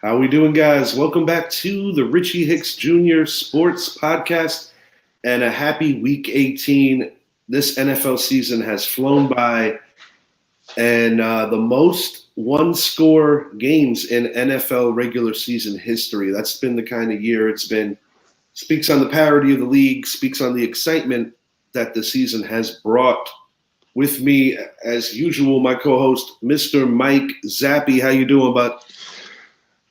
How we doing, guys? Welcome back to the Richie Hicks Jr. Sports Podcast and a happy Week 18. This NFL season has flown by, and the most one-score games in NFL regular season history. That's been the kind of year it's been. Speaks on the parity of the league, speaks on the excitement that the season has brought. With me, as usual, my co-host, Mr. Mike Zappy. How you doing, bud?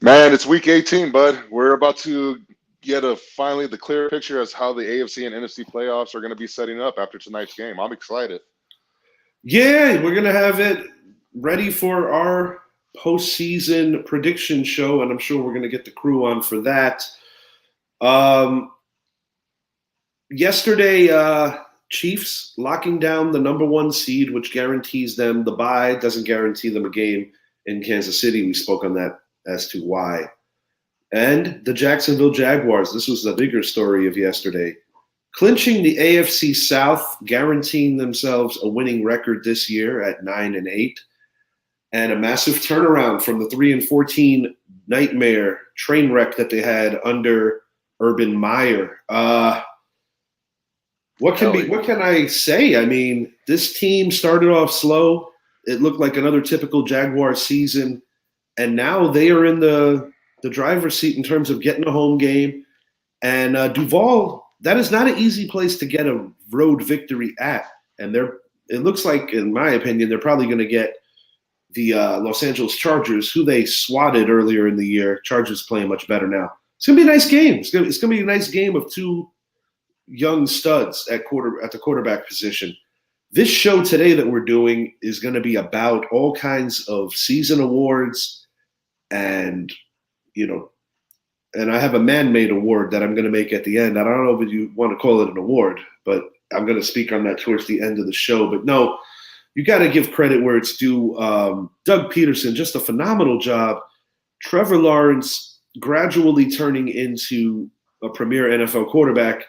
Man, it's week 18, bud. We're about to get finally the clear picture as how the AFC and NFC playoffs are going to be setting up after tonight's game. I'm excited. Yeah, we're gonna have it ready for our postseason prediction show, and I'm sure we're gonna get the crew on for that. Um, yesterday, Chiefs locking down the number one seed, which guarantees them the bye, doesn't guarantee them a game in Kansas City. We spoke on that as to why. And the Jacksonville Jaguars, this was the bigger story of yesterday, clinching the AFC South, guaranteeing themselves a winning record this year at 9-8, and a massive turnaround from the 3-14 nightmare train wreck that they had under Urban Meyer. What can I say? I mean, this team started off slow. It looked like another typical Jaguar season, and now they are in the driver's seat in terms of getting a home game. And Duval, that is not an easy place to get a road victory at. And it looks like, in my opinion, they're probably going to get the Los Angeles Chargers, who they swatted earlier in the year. Chargers playing much better now. It's going to be a nice game. It's going to be a nice game of two young studs at the quarterback position. This show today that we're doing is going to be about all kinds of season awards and I have a man-made award that I'm going to make at the end. I don't know if you want to call it an award, but I'm going to speak on that towards the end of the show. But no, you got to give credit where it's due. Doug Peterson, just a phenomenal job. Trevor Lawrence gradually turning into a premier NFL quarterback.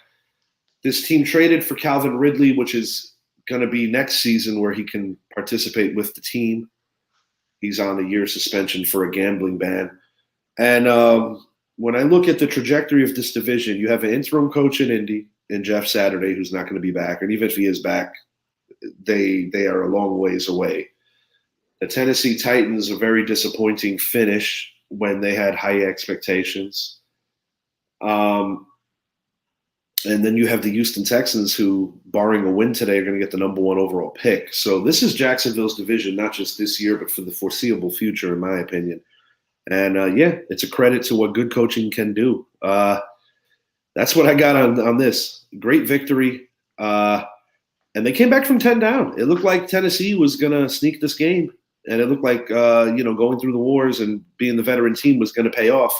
This team traded for Calvin Ridley, which is going to be next season where he can participate with the team. He's on a year suspension for a gambling ban. And when I look at the trajectory of this division, you have an interim coach in Indy, in Jeff Saturday, who's not going to be back. And even if he is back, they are a long ways away. The Tennessee Titans, a very disappointing finish when they had high expectations. And then you have the Houston Texans, who, barring a win today, are going to get the number one overall pick. So this is Jacksonville's division, not just this year, but for the foreseeable future, in my opinion. And, it's a credit to what good coaching can do. That's what I got on this. Great victory. And they came back from 10 down. It looked like Tennessee was going to sneak this game. And it looked like, going through the wars and being the veteran team was going to pay off.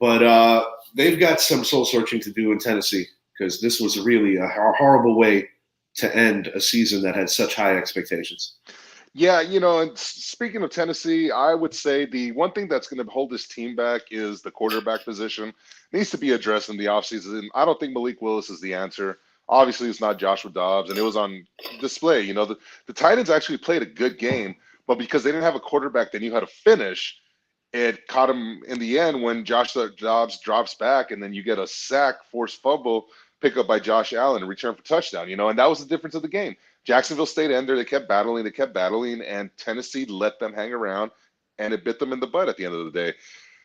But they've got some soul searching to do in Tennessee, because this was really a horrible way to end a season that had such high expectations. Yeah, and speaking of Tennessee, I would say the one thing that's going to hold this team back is the quarterback position. It needs to be addressed in the offseason. I don't think Malik Willis is the answer. Obviously, it's not Joshua Dobbs, and it was on display. The Titans actually played a good game, but because they didn't have a quarterback that knew how to finish, it caught him in the end when Joshua Dobbs drops back, and then you get a sack, forced fumble, pick up by Josh Allen, and return for touchdown, and that was the difference of the game. Jacksonville stayed in there. They kept battling, and Tennessee let them hang around, and it bit them in the butt at the end of the day.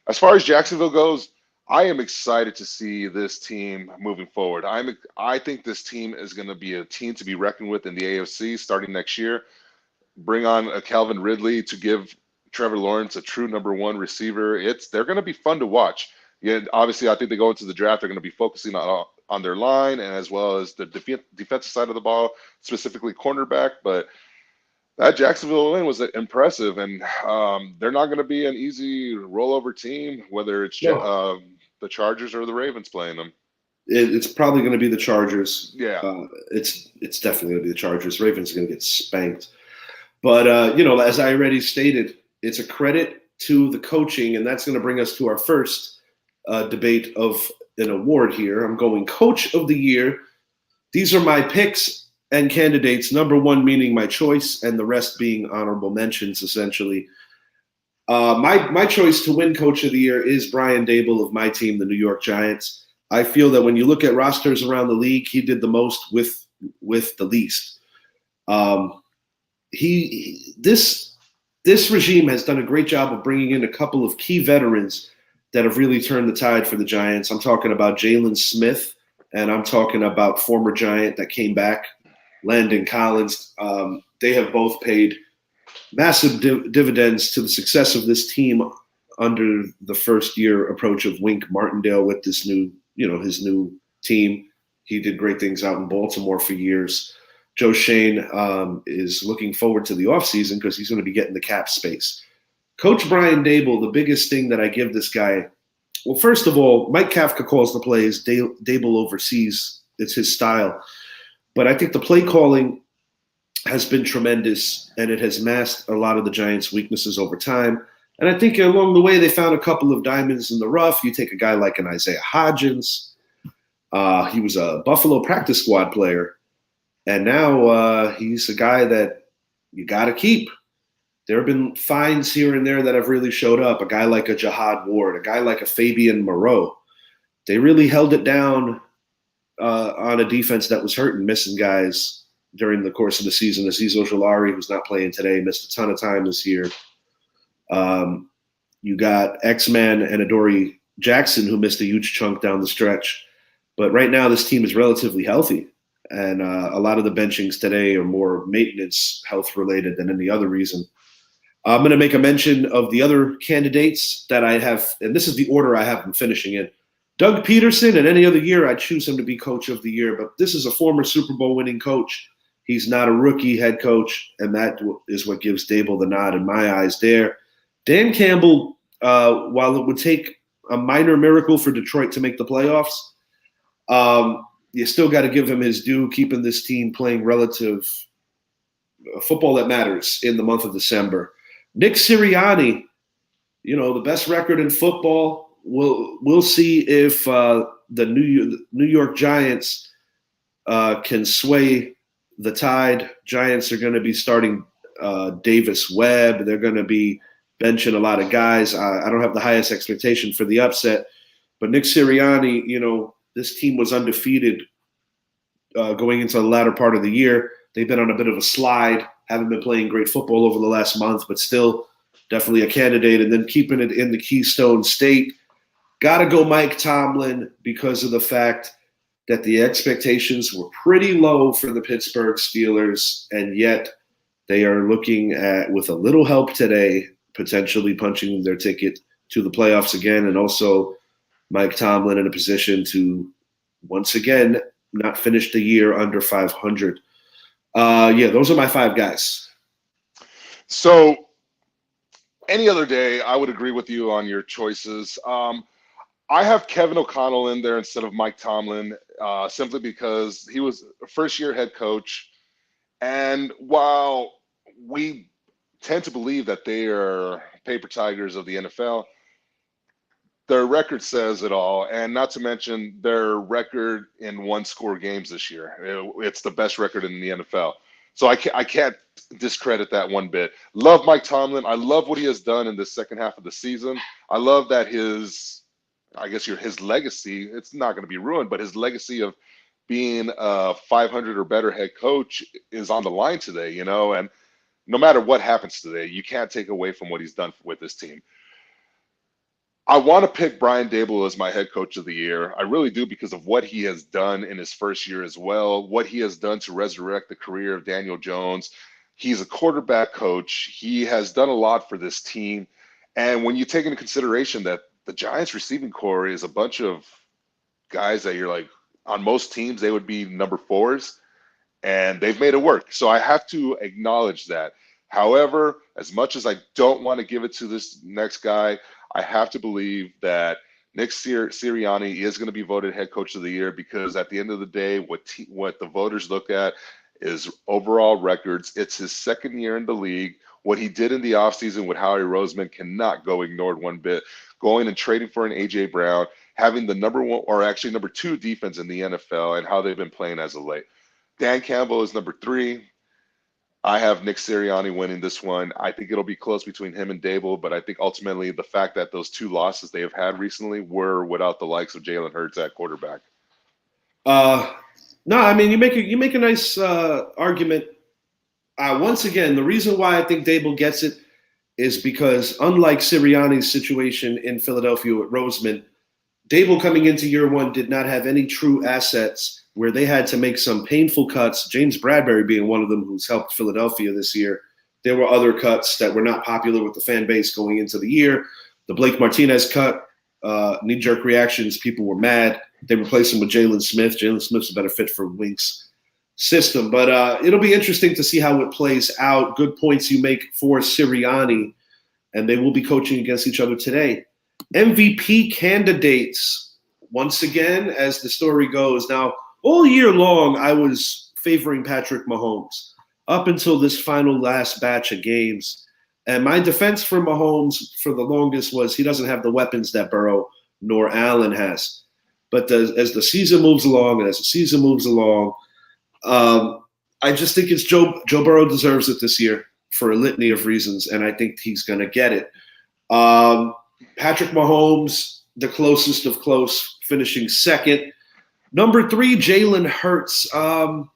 As far as Jacksonville goes, I am excited to see this team moving forward. I think this team is going to be a team to be reckoned with in the AFC starting next year. Bring on a Calvin Ridley to give Trevor Lawrence a true number one receiver. They're going to be fun to watch. Yeah, obviously, I think they go into the draft, they're going to be focusing on their line, and as well as the defensive side of the ball, specifically cornerback. But that Jacksonville win was impressive, and they're not going to be an easy rollover team, whether it's the Chargers or the Ravens playing them. It's probably going to be the Chargers. Yeah. It's definitely going to be the Chargers. Ravens are going to get spanked. But, as I already stated, it's a credit to the coaching, and that's going to bring us to our first debate of an award here. I'm going Coach of the Year. These are my picks and candidates, number one meaning my choice, and the rest being honorable mentions, essentially. My choice to win Coach of the Year is Brian Dable of my team, the New York Giants. I feel that when you look at rosters around the league, he did the most with the least. Um, this regime has done a great job of bringing in a couple of key veterans that have really turned the tide for the Giants. I'm talking about Jalen Smith, and I'm talking about former Giant that came back, Landon Collins. They have both paid massive dividends to the success of this team under the first year approach of Wink Martindale with this new, his new team. He did great things out in Baltimore for years. Joe Shane is looking forward to the offseason because he's going to be getting the cap space. Coach Brian Dable, the biggest thing that I give this guy, well, first of all, Mike Kafka calls the plays. Dable oversees. It's his style. But I think the play calling has been tremendous, and it has masked a lot of the Giants' weaknesses over time. And I think along the way, they found a couple of diamonds in the rough. You take a guy like an Isaiah Hodgins. He was a Buffalo practice squad player. And now he's a guy that you got to keep. There have been finds here and there that have really showed up. A guy like a Jihad Ward, a guy like a Fabian Moreau. They really held it down on a defense that was hurting, missing guys during the course of the season. Azeez Ojulari, who's not playing today, missed a ton of time this year. You got X-Man and Adoree Jackson, who missed a huge chunk down the stretch. But right now, this team is relatively healthy. And a lot of the benchings today are more maintenance health related than any other reason. I'm going to make a mention of the other candidates that I have, and this is the order I have them finishing in. Doug Peterson, and any other year, I'd choose him to be Coach of the Year. But this is a former Super Bowl winning coach. He's not a rookie head coach, and that is what gives Dable the nod in my eyes there. Dan Campbell, while it would take a minor miracle for Detroit to make the playoffs, you still got to give him his due, keeping this team playing relative football that matters in the month of December. Nick Sirianni, the best record in football. We'll see if the New York Giants can sway the tide. Giants are going to be starting Davis Webb. They're going to be benching a lot of guys. I don't have the highest expectation for the upset, but Nick Sirianni, this team was undefeated going into the latter part of the year. They've been on a bit of a slide, haven't been playing great football over the last month, but still definitely a candidate. And then keeping it in the Keystone State, got to go Mike Tomlin because of the fact that the expectations were pretty low for the Pittsburgh Steelers, and yet they are looking at, with a little help today, potentially punching their ticket to the playoffs again, and also Mike Tomlin in a position to, once again, not finish the year under 500. Those are my five guys. So any other day, I would agree with you on your choices. I have Kevin O'Connell in there instead of Mike Tomlin, simply because he was a first-year head coach. And while we tend to believe that they are paper tigers of the NFL, their record says it all, and not to mention their record in one-score games this year. It's the best record in the NFL. So I can't discredit that one bit. Love Mike Tomlin. I love what he has done in the second half of the season. I love that his legacy, it's not going to be ruined, but his legacy of being a 500 or better head coach is on the line today, and no matter what happens today, you can't take away from what he's done with this team. I want to pick Brian Dable as my head coach of the year. I really do, because of what he has done in his first year as well, what he has done to resurrect the career of Daniel Jones. He's a quarterback coach. He has done a lot for this team. And when you take into consideration that the Giants receiving core is a bunch of guys that you're like, on most teams, they would be number fours, and they've made it work. So I have to acknowledge that. However, as much as I don't want to give it to this next guy, I have to believe that Nick Sirianni is going to be voted head coach of the year, because at the end of the day, what the voters look at is overall records. It's his second year in the league. What he did in the offseason with Howie Roseman cannot go ignored one bit. Going and trading for an A.J. Brown, having the number one, or actually number two defense in the NFL, and how they've been playing as of late. Dan Campbell is number three. I have Nick Sirianni winning this one. I think it'll be close between him and Dable, but I think ultimately the fact that those two losses they have had recently were without the likes of Jalen Hurts at quarterback. Uh, no, I mean you make a nice argument. Once again, the reason why I think Dable gets it is because unlike Sirianni's situation in Philadelphia at Roseman, Dable coming into year one did not have any true assets where they had to make some painful cuts. James Bradbury being one of them who's helped Philadelphia this year. There were other cuts that were not popular with the fan base going into the year. The Blake Martinez cut, knee-jerk reactions, people were mad. They replaced him with Jalen Smith. Jalen Smith's a better fit for Wink's system. But it'll be interesting to see how it plays out. Good points you make for Sirianni, and they will be coaching against each other today. MVP candidates, once again, as the story goes. Now, all year long, I was favoring Patrick Mahomes up until this final last batch of games. And my defense for Mahomes for the longest was he doesn't have the weapons that Burrow nor Allen has. But as the season moves along, I just think it's Joe Burrow deserves it this year for a litany of reasons, and I think he's going to get it. Patrick Mahomes, the closest of close, finishing second. Number 3, Jalen Hurts. I'm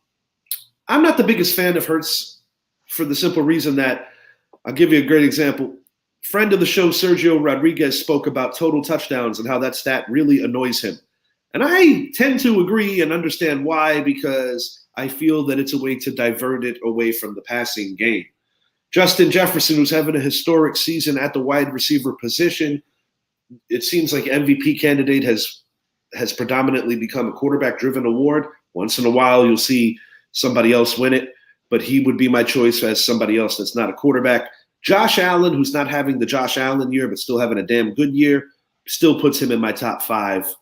not the biggest fan of Hurts for the simple reason that I'll give you a great example. Friend of the show, Sergio Rodriguez, spoke about total touchdowns and how that stat really annoys him. And I tend to agree and understand why, because I feel that it's a way to divert it away from the passing game. Justin Jefferson, who's having a historic season at the wide receiver position, it seems like MVP candidate has predominantly become a quarterback-driven award. Once in a while, you'll see somebody else win it, but he would be my choice as somebody else that's not a quarterback. Josh Allen, who's not having the Josh Allen year, but still having a damn good year, still puts him in my top 5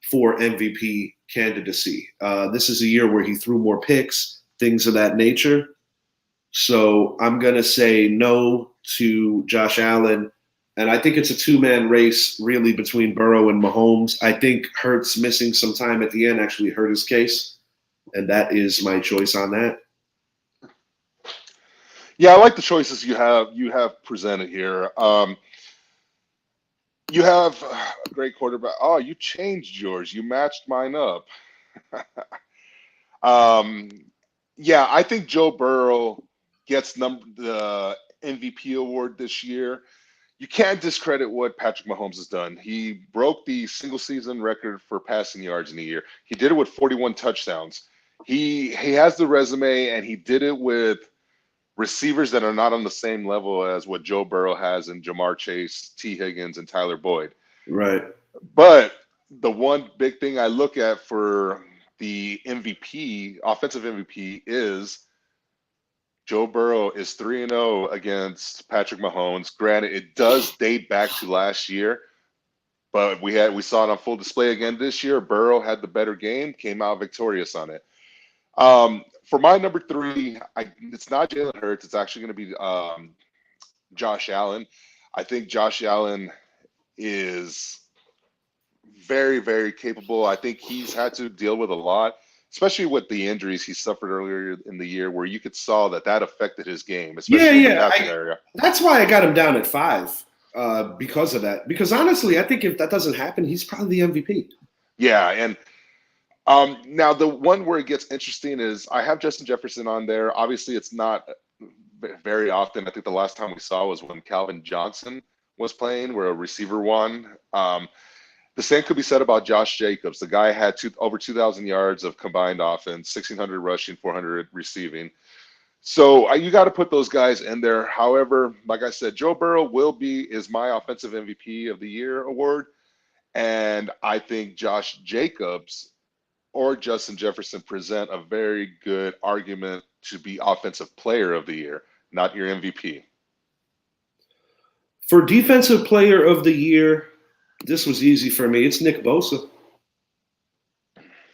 for MVP candidacy. This is a year where he threw more picks, things of that nature. So I'm going to say no to Josh Allen. And I think it's a two-man race, really, between Burrow and Mahomes. I think Hurts missing some time at the end actually hurt his case, and that is my choice on that. Yeah, I like the choices you have presented here. You have a great quarterback. Oh, you changed yours. You matched mine up. Yeah, I think Joe Burrow gets the MVP award this year. You can't discredit what Patrick Mahomes has done. He broke the single season record for passing yards in a year. He did it with 41 touchdowns. He has the resume, and he did it with receivers that are not on the same level as what Joe Burrow has in Jamar Chase, T. Higgins, and Tyler Boyd. Right. But the one big thing I look at for the MVP, offensive MVP, is Joe Burrow is 3-0 against Patrick Mahomes. Granted, it does date back to last year, but we saw it on full display again this year. Burrow had the better game, came out victorious on it. For my number 3, it's not Jalen Hurts. It's actually going to be Josh Allen. I think Josh Allen is very, very capable. I think he's had to deal with a lot, especially with the injuries he suffered earlier in the year, where you could saw that affected his game, especially in the passing area. That's why I got him down at 5 because of that. Because honestly, I think if that doesn't happen, he's probably the MVP. Yeah, and now the one where it gets interesting is I have Justin Jefferson on there. Obviously, it's not very often. I think the last time we saw was when Calvin Johnson was playing, where a receiver won. The same could be said about Josh Jacobs. The guy had over 2,000 yards of combined offense, 1,600 rushing, 400 receiving. So you got to put those guys in there. However, like I said, Joe Burrow is my offensive MVP of the year award. And I think Josh Jacobs or Justin Jefferson present a very good argument to be offensive player of the year, not your MVP. For defensive player of the year, this was easy for me. It's Nick Bosa.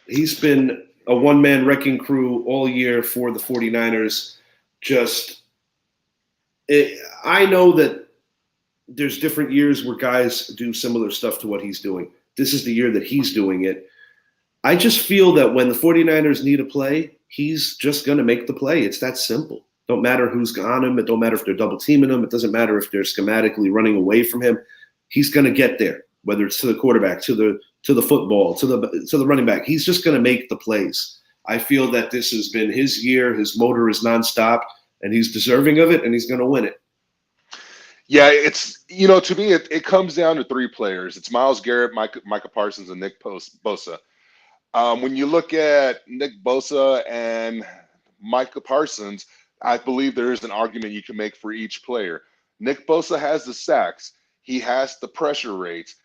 He's been a one-man wrecking crew all year for the 49ers. I know that there's different years where guys do similar stuff to what he's doing. This is the year that he's doing it. I just feel that when the 49ers need a play, he's just going to make the play. It's that simple. Don't matter who's on him. It don't matter if they're double teaming him. It doesn't matter if they're schematically running away from him. He's going to get there, whether it's to the quarterback, to the football, to the running back. He's just going to make the plays. I feel that this has been his year. His motor is nonstop, and he's deserving of it, and he's going to win it. Yeah, it's, to me, it comes down to three players. It's Myles Garrett, Micah Parsons, and Nick Bosa. When you look at Nick Bosa and Micah Parsons, I believe there is an argument you can make for each player. Nick Bosa has the sacks. He has the pressure rates.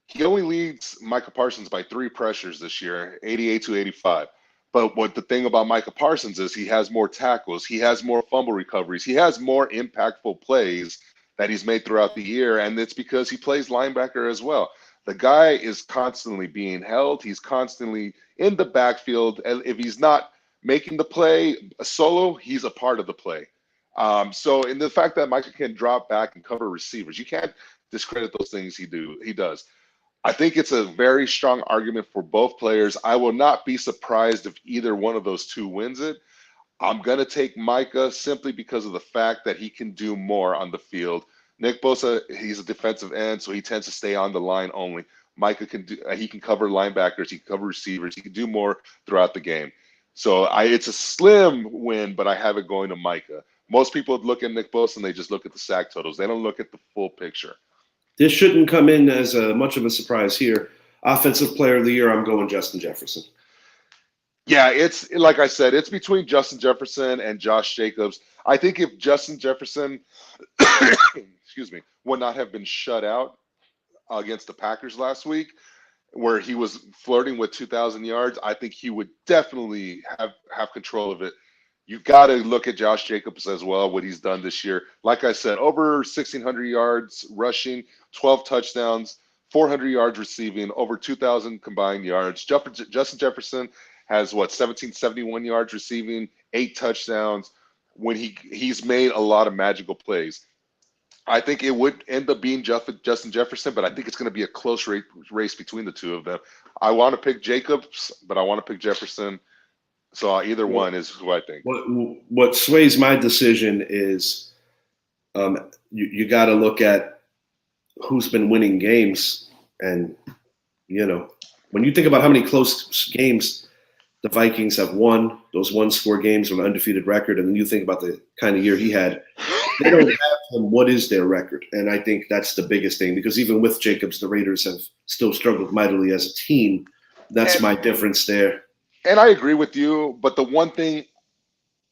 He only leads Micah Parsons by 3 pressures this year, 88 to 85. But what the thing about Micah Parsons is he has more tackles. He has more fumble recoveries. He has more impactful plays that he's made throughout the year, and it's because he plays linebacker as well. The guy is constantly being held. He's constantly in the backfield. And if he's not making the play solo, he's a part of the play. So in the fact that Micah can drop back and cover receivers, you can't discredit those things he does. I think it's a very strong argument for both players. I will not be surprised if either one of those two wins it. I'm going to take Micah simply because of the fact that he can do more on the field. Nick Bosa, he's a defensive end, so he tends to stay on the line only. Micah he can cover linebackers, he can cover receivers, he can do more throughout the game. So it's a slim win, but I have it going to Micah. Most people look at Nick Bosa and they just look at the sack totals. They don't look at the full picture. This shouldn't come in as much of a surprise here. Offensive player of the year, I'm going Justin Jefferson. Yeah, it's like I said, it's between Justin Jefferson and Josh Jacobs. I think if Justin Jefferson, excuse me, would not have been shut out against the Packers last week, where he was flirting with 2,000 yards, I think he would definitely have control of it. You've got to look at Josh Jacobs as well, what he's done this year. Like I said, over 1,600 yards rushing, 12 touchdowns, 400 yards receiving, over 2,000 combined yards. Justin Jefferson has 1,771 yards receiving, 8 touchdowns. When he's made a lot of magical plays. I think it would end up being Justin Jefferson, but I think it's going to be a close race between the two of them. I want to pick Jacobs, but I want to pick Jefferson. So either one is who I think. What sways my decision is you got to look at who's been winning games. And, when you think about how many close games the Vikings have won, those one-score games with an undefeated record, and then you think about the kind of year he had, they don't have him. What is their record? And I think that's the biggest thing, because even with Jacobs, the Raiders have still struggled mightily as a team. That's my difference there. And I agree with you, but the one thing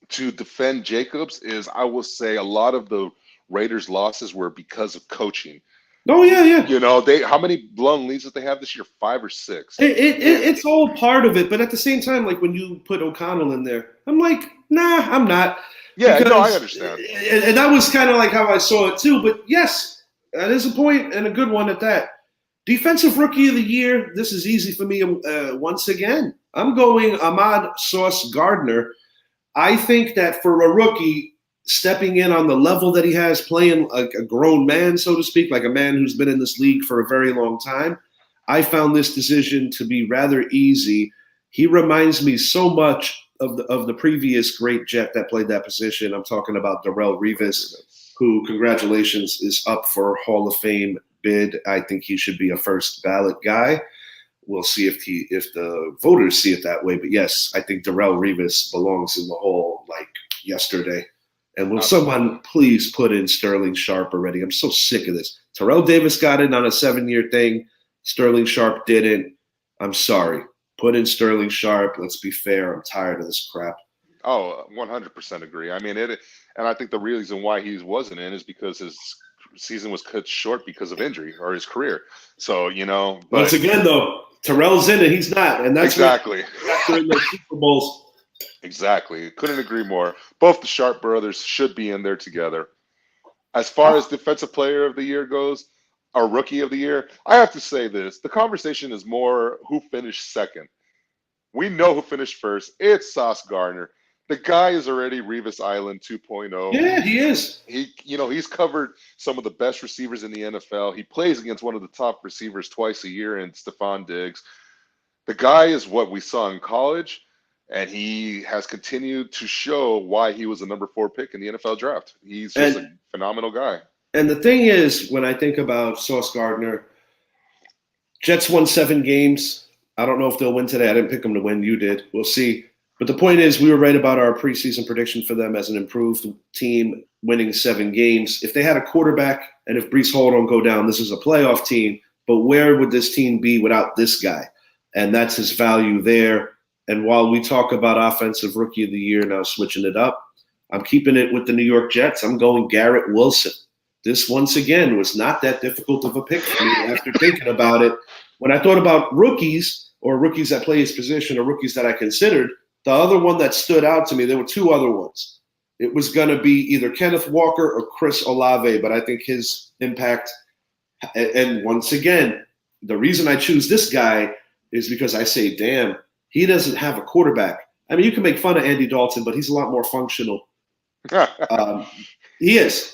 to defend Jacobs is I will say a lot of the Raiders' losses were because of coaching. Oh, yeah. How many blown leads did they have this year? 5 or 6. It's all part of it, but at the same time, like when you put O'Connell in there, I'm like, nah, I'm not. Yeah, no, I understand. And that was kind of like how I saw it too. But yes, that is a point, and a good one at that. Defensive Rookie of the Year, this is easy for me once again. I'm going Ahmad Sauce Gardner. I think that for a rookie, stepping in on the level that he has, playing like a grown man, so to speak, like a man who's been in this league for a very long time, I found this decision to be rather easy. He reminds me so much of the previous great Jet that played that position. I'm talking about Darrelle Revis, who, congratulations, is up for Hall of Fame bid. I think he should be a first ballot guy. We'll see if the voters see it that way. But yes, I think Darrelle Revis belongs in the Hall like yesterday. And will someone please put in Sterling Sharp already? I'm so sick of this. Terrell Davis got in on a 7-year thing. Sterling Sharp didn't. I'm sorry. Put in Sterling Sharp. Let's be fair. I'm tired of this crap. Oh, 100% agree. I mean, and I think the reason why he wasn't in is because his season was cut short because of injury, or his career. So, but once again, though, Terrell's in it. He's not. And that's exactly after the Super Bowls. Exactly. Couldn't agree more. Both the Sharp brothers should be in there together. As far as Defensive Player of the Year goes, or Rookie of the Year, I have to say this. The conversation is more who finished second. We know who finished first. It's Sauce Gardner. The guy is already Revis Island 2.0. Yeah, he is. He's covered some of the best receivers in the NFL. He plays against one of the top receivers twice a year in Stephon Diggs. The guy is what we saw in college. and he has continued to show why he was the number 4 pick in the NFL draft. He's just a And phenomenal guy. and the thing is, when I think about Sauce Gardner, Jets won 7 games. I don't know if they'll win today. I didn't pick them to win. You did. We'll see. But the point is, we were right about our preseason prediction for them as an improved team, winning 7 games. If they had a quarterback, and if Brees Hall don't go down, this is a playoff team. But where would this team be without this guy? And that's his value there. And while we talk about offensive rookie of the year now, switching it up, I'm keeping it with the New York Jets. I'm going Garrett Wilson. This, once again, was not that difficult of a pick for me after thinking about it. When I thought about rookies or rookies that play his position or rookies that I considered, the other one that stood out to me, there were 2 other ones. It was going to be either Kenneth Walker or Chris Olave, but I think his impact, and once again, the reason I choose this guy is because I say, damn, he doesn't have a quarterback. I mean, you can make fun of Andy Dalton, but he's a lot more functional. He is.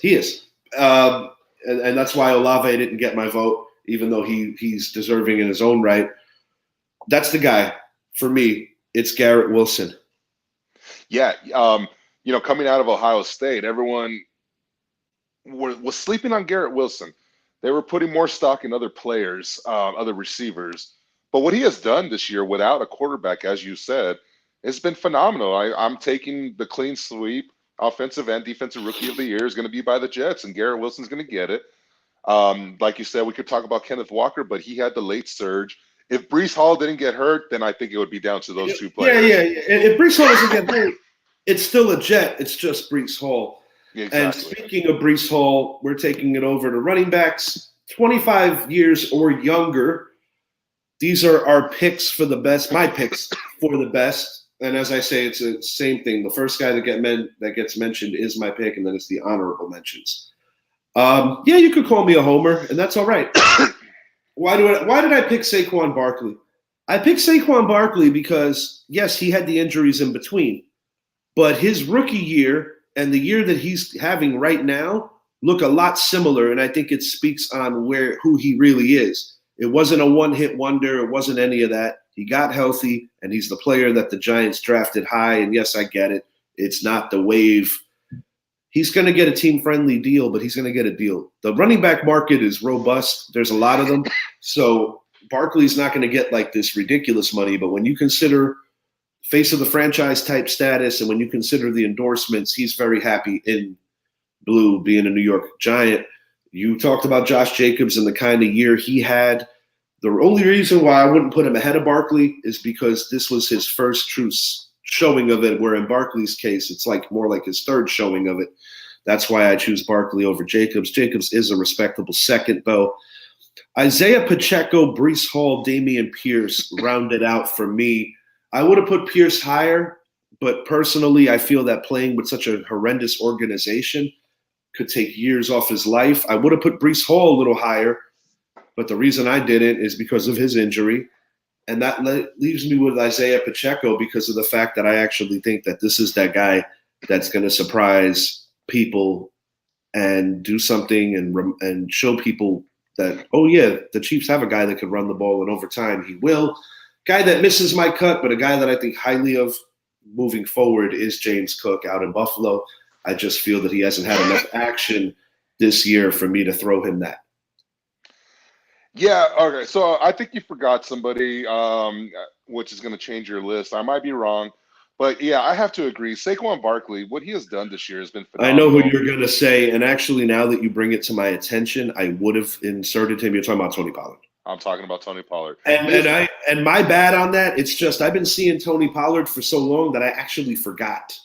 And that's why Olave didn't get my vote, even though he's deserving in his own right. That's the guy for me. It's Garrett Wilson. Yeah, coming out of Ohio State, everyone was sleeping on Garrett Wilson. They were putting more stock in other players, other receivers. But what he has done this year without a quarterback, as you said, has been phenomenal. I'm taking the clean sweep. Offensive and defensive rookie of the year is going to be by the Jets, and Garrett Wilson's going to get it. Like you said, we could talk about Kenneth Walker, but he had the late surge. If Brees Hall didn't get hurt, then I think it would be down to those 2 players. Yeah. If Brees Hall doesn't get hurt, it's still a Jet. It's just Brees Hall. Exactly. And speaking of Brees Hall, we're taking it over to running backs, 25 years or younger. These are our picks for the best, my picks for the best. And as I say, it's the same thing. The first guy that gets mentioned is my pick, and then it's the honorable mentions. Yeah, you could call me a homer, and that's all right. Why did I pick Saquon Barkley? I picked Saquon Barkley because, yes, he had the injuries in between. But his rookie year and the year that he's having right now look a lot similar, and I think it speaks on who he really is. It wasn't a one-hit wonder. It wasn't any of that. He got healthy, and he's the player that the Giants drafted high. And yes, I get it. It's not the wave. He's going to get a team-friendly deal, but he's going to get a deal. The running back market is robust. There's a lot of them. So Barkley's not going to get like this ridiculous money. But when you consider face of the franchise type status and when you consider the endorsements, he's very happy in blue being a New York Giant. You talked about Josh Jacobs and the kind of year he had. The only reason why I wouldn't put him ahead of Barkley is because this was his first true showing of it, where in Barkley's case, it's like more like his third showing of it. That's why I choose Barkley over Jacobs. Jacobs is a respectable second, though. Isaiah Pacheco, Brees Hall, Dameon Pierce rounded out for me. I would have put Pierce higher, but personally, I feel that playing with such a horrendous organization could take years off his life. I would have put Brees Hall a little higher, but the reason I didn't is because of his injury. And that leaves me with Isaiah Pacheco because of the fact that I actually think that this is that guy that's going to surprise people and do something and show people that, oh, yeah, the Chiefs have a guy that could run the ball, and over time he will. Guy that misses my cut, but a guy that I think highly of moving forward is James Cook out in Buffalo. I just feel that he hasn't had enough action this year for me to throw him that. Yeah, okay. So I think you forgot somebody, which is going to change your list. I might be wrong, but yeah, I have to agree. Saquon Barkley, what he has done this year has been phenomenal. I know who you're going to say, and actually, now that you bring it to my attention, I would have inserted him. You're talking about Tony Pollard. I'm talking about Tony Pollard. And my bad on that. It's just I've been seeing Tony Pollard for so long that I actually forgot.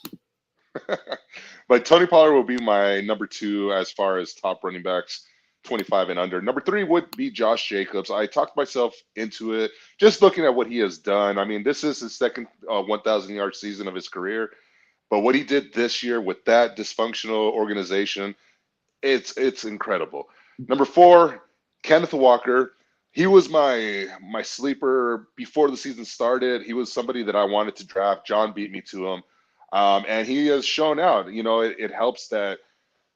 But Tony Pollard will be my number 2 as far as top running backs, 25 and under. Number 3 would be Josh Jacobs. I talked myself into it just looking at what he has done. I mean, this is his second 1,000-yard season of his career. But what he did this year with that dysfunctional organization, it's incredible. Number 4, Kenneth Walker. He was my sleeper before the season started. He was somebody that I wanted to draft. John beat me to him. And he has shown out. You know, it helps that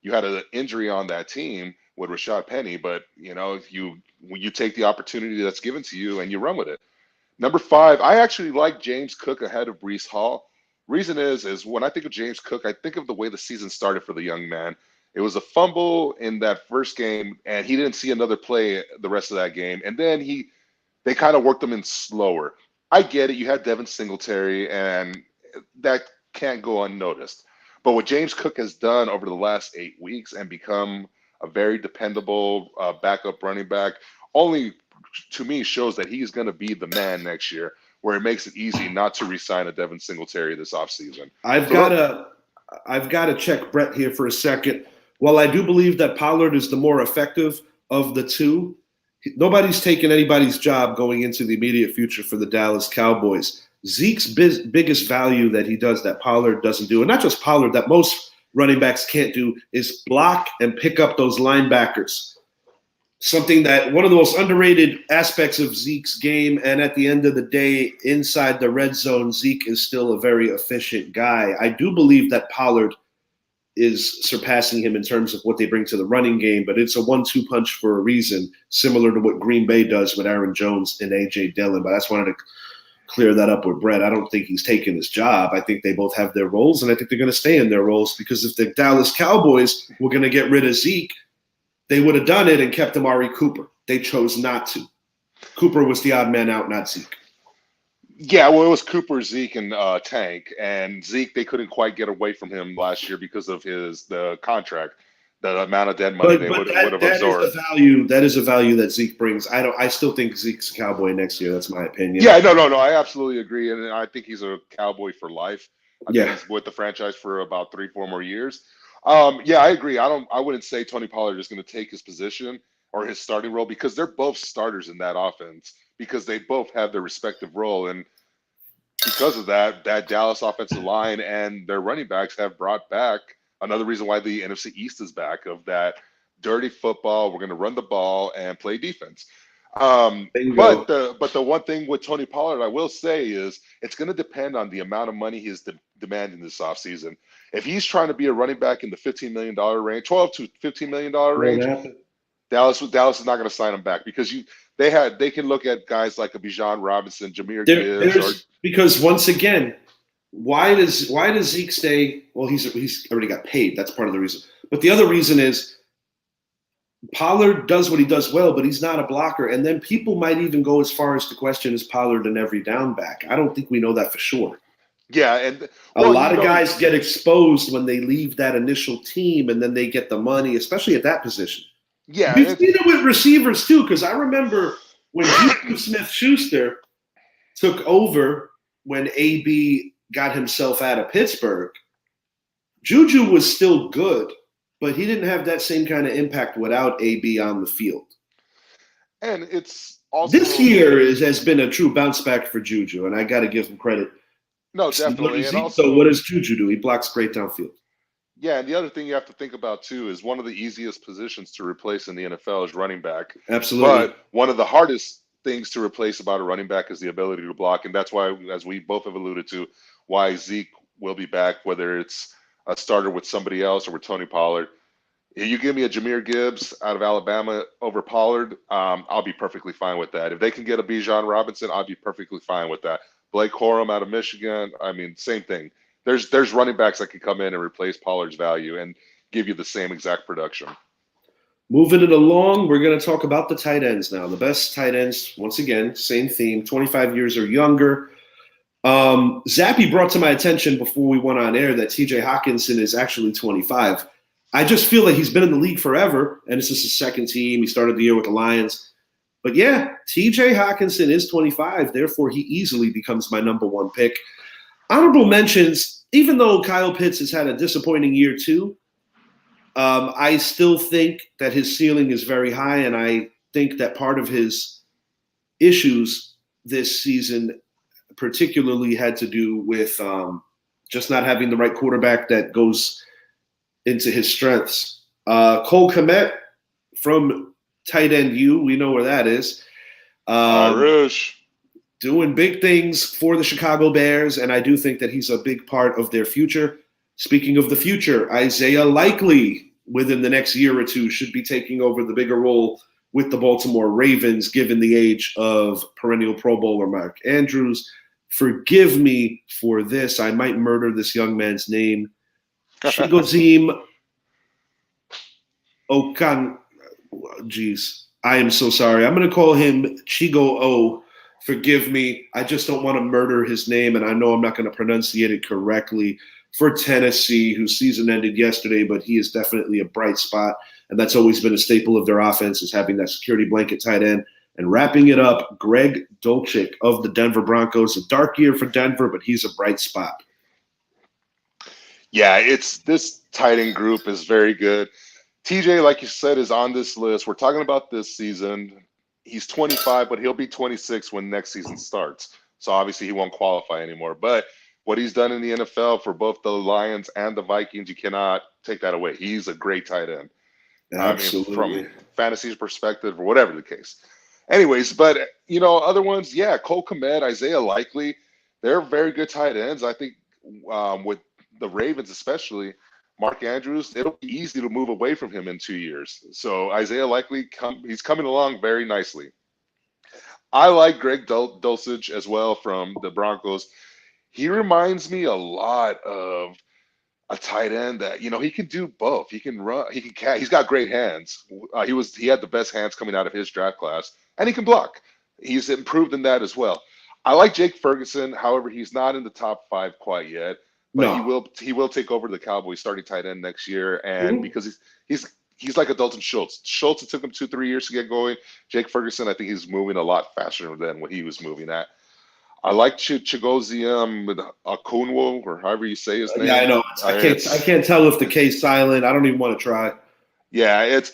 you had an injury on that team with Rashad Penny, but you know, you take the opportunity that's given to you and you run with it. Number 5, I actually like James Cook ahead of Brees Hall. Reason is when I think of James Cook, I think of the way the season started for the young man. It was a fumble in that first game, and he didn't see another play the rest of that game. And then they kind of worked him in slower. I get it. You had Devin Singletary, and that can't go unnoticed. But what James Cook has done over the last 8 weeks and become a very dependable backup running back only, to me, shows that he's going to be the man next year, where it makes it easy not to re-sign a Devin Singletary this offseason. I've got to check Brett here for a second. While I do believe that Pollard is the more effective of the two, nobody's taking anybody's job going into the immediate future for the Dallas Cowboys. Zeke's biggest value that he does that Pollard doesn't do, and not just Pollard, that most running backs can't do, is block and pick up those linebackers. Something that one of the most underrated aspects of Zeke's game, and at the end of the day, inside the red zone, Zeke is still a very efficient guy. I do believe that Pollard is surpassing him in terms of what they bring to the running game, but it's a 1-2 punch for a reason, similar to what Green Bay does with Aaron Jones and A.J. Dillon. But I just wanted to clear that up with Brett. I don't think he's taking his job. I think they both have their roles, and I think they're going to stay in their roles, because if the Dallas Cowboys were going to get rid of Zeke, they would have done it and kept Amari Cooper. They chose not to. Cooper was the odd man out, not Zeke. Yeah, well, it was Cooper, Zeke, and Tank. And Zeke, they couldn't quite get away from him last year because of the contract, the amount of dead money they would have absorbed. That is a value that Zeke brings. I still think Zeke's a Cowboy next year. That's my opinion. Yeah, no. I absolutely agree. And I think he's a Cowboy for life. I think he's with the franchise for about 3-4 more years. Yeah, I agree. I wouldn't say Tony Pollard is going to take his position or his starting role, because they're both starters in that offense, because they both have their respective role. And because of that Dallas offensive line and their running backs have brought back another reason why the NFC East is back, of that dirty football. We're going to run the ball and play defense. But the one thing with Tony Pollard, I will say, is it's going to depend on the amount of money he's demanding this offseason. If he's trying to be a running back in the $15 million range, $12 to $15 million range, Dallas is not going to sign him back, because they can look at guys like a Bijan Robinson, Jameer Gibbs. Because once again, why does Zeke stay? Well, he's already got paid. That's part of the reason. But the other reason is Pollard does what he does well, but he's not a blocker. And then people might even go as far as to question, is Pollard an every down back? I don't think we know that for sure. Yeah, and a lot of guys get exposed when they leave that initial team, and then they get the money, especially at that position. Yeah, we've seen it with receivers too, because I remember when Juju Smith-Schuster took over when AB got himself out of Pittsburgh. Juju was still good, but he didn't have that same kind of impact without AB on the field. And it's also this year has been a true bounce back for Juju, and I got to give him credit. No, definitely. And also, what does Juju do? He blocks great downfield. Yeah, and the other thing you have to think about too is one of the easiest positions to replace in the NFL is running back. Absolutely. But one of the hardest things to replace about a running back is the ability to block, and that's why, as we both have alluded to, why Zeke will be back, whether it's a starter with somebody else or with Tony Pollard. If you give me a Jameer Gibbs out of Alabama over Pollard, I'll be perfectly fine with that. If they can get a Bijan Robinson, I'll be perfectly fine with that. Blake Corum out of Michigan, I mean, same thing. There's running backs that can come in and replace Pollard's value and give you the same exact production. Moving it along, we're going to talk about the tight ends now. The best tight ends, once again, same theme, 25 years or younger. Zappy brought to my attention before we went on air that TJ Hawkinson is actually 25. I just feel like he's been in the league forever, and this is his second team. He started the year with the Lions. But yeah, TJ Hawkinson is 25. Therefore, he easily becomes my number one pick. Honorable mentions, even though Kyle Pitts has had a disappointing year too, I still think that his ceiling is very high, and I think that part of his issues this season particularly had to do with just not having the right quarterback that goes into his strengths. Cole Kmet from tight end U, we know where that is. Irish. Doing big things for the Chicago Bears, and I do think that he's a big part of their future. Speaking of the future, Isaiah Likely, within the next year or two, should be taking over the bigger role with the Baltimore Ravens, given the age of perennial Pro Bowler Mark Andrews. Forgive me for this. I might murder this young man's name. Chigoziem Okan. Jeez, I am so sorry. I'm going to call him Chigo O. Forgive me. I just don't want to murder his name, and I know I'm not going to pronunciate it correctly. For Tennessee, whose season ended yesterday, but he is definitely a bright spot, and that's always been a staple of their offense, is having that security blanket tight end. And wrapping it up, Greg Dulcich of the Denver Broncos. A dark year for Denver, but he's a bright spot. Yeah, it's this tight end group is very good. TJ, like you said, is on this list. We're talking about this season. He's 25, but he'll be 26 when next season starts. So obviously he won't qualify anymore. But what he's done in the NFL for both the Lions and the Vikings, you cannot take that away. He's a great tight end. Absolutely. I mean, from fantasy's perspective or whatever the case. Anyways, but, other ones, yeah, Cole Kmet, Isaiah Likely, they're very good tight ends. I think with the Ravens especially, Mark Andrews, it'll be easy to move away from him in 2 years. So Isaiah Likely, he's coming along very nicely. I like Greg Dulcich as well from the Broncos. He reminds me a lot of a tight end that he can do both. He can run, he can catch. He's got great hands. He had the best hands coming out of his draft class, and he can block. He's improved in that as well. I like Jake Ferguson. However, he's not in the top 5 quite yet, but No. he will take over the Cowboys starting tight end next year, and because he's like a Dalton Schultz. Schultz, it took him 2-3 years to get going. Jake Ferguson, I think he's moving a lot faster than what he was moving at. I like Chigoziem Akunwo, or however you say his name. Yeah, I know. I can't tell if the K's silent. I don't even want to try. Yeah, it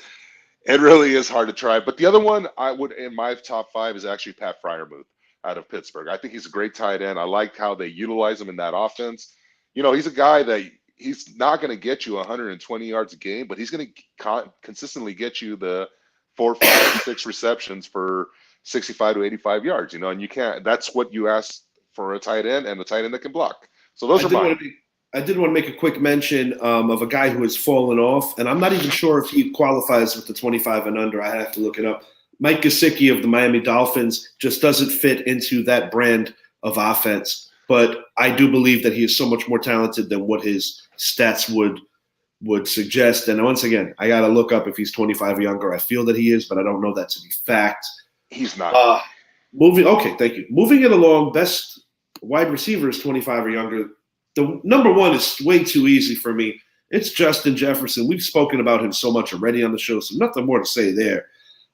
really is hard to try. But the other one I would in my top 5 is actually Pat Freiermuth out of Pittsburgh. I think he's a great tight end. I like how they utilize him in that offense. He's a guy that he's not going to get you 120 yards a game, but he's going to consistently get you the 4, 5, 6 receptions for 65 to 85 yards, and you can't. That's what you ask for a tight end, and a tight end that can block. So those are mine. I did want to make a quick mention of a guy who has fallen off, and I'm not even sure if he qualifies with the 25 and under. I have to look it up. Mike Gesicki of the Miami Dolphins just doesn't fit into that brand of offense, but I do believe that he is so much more talented than what his stats would suggest. And once again, I got to look up if he's 25 or younger. I feel that he is, but I don't know that to be fact. He's not. Okay, thank you. Moving it along, best wide receiver is 25 or younger. The number one is way too easy for me. It's Justin Jefferson. We've spoken about him so much already on the show, so nothing more to say there.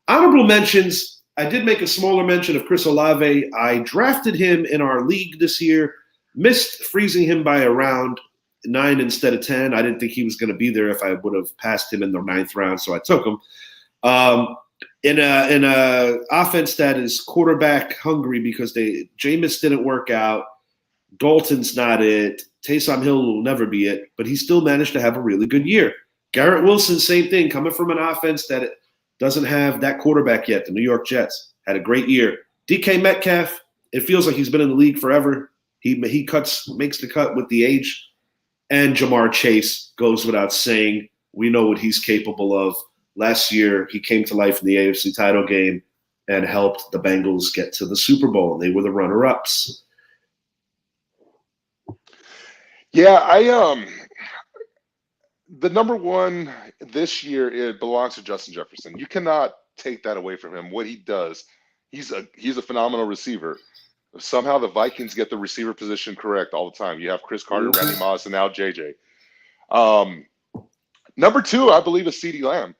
Honorable mentions, I did make a smaller mention of Chris Olave. I drafted him in our league this year, missed freezing him by around 9 instead of 10. I didn't think he was going to be there if I would have passed him in the 9th round, so I took him. In a offense that is quarterback hungry because Jameis didn't work out, Dalton's not it, Taysom Hill will never be it, but he still managed to have a really good year. Garrett Wilson, same thing, coming from an offense that doesn't have that quarterback yet. The New York Jets had a great year. DK Metcalf, it feels like he's been in the league forever. He makes the cut with the age. And Jamar Chase goes without saying. We know what he's capable of. Last year, he came to life in the AFC title game and helped the Bengals get to the Super Bowl. They were the runner-ups. Yeah, the number one this year, it belongs to Justin Jefferson. You cannot take that away from him. What he does, he's a phenomenal receiver. Somehow the Vikings get the receiver position correct all the time. You have Chris Carter, Randy Moss, and now JJ. Number 2, I believe, is CeeDee Lamb.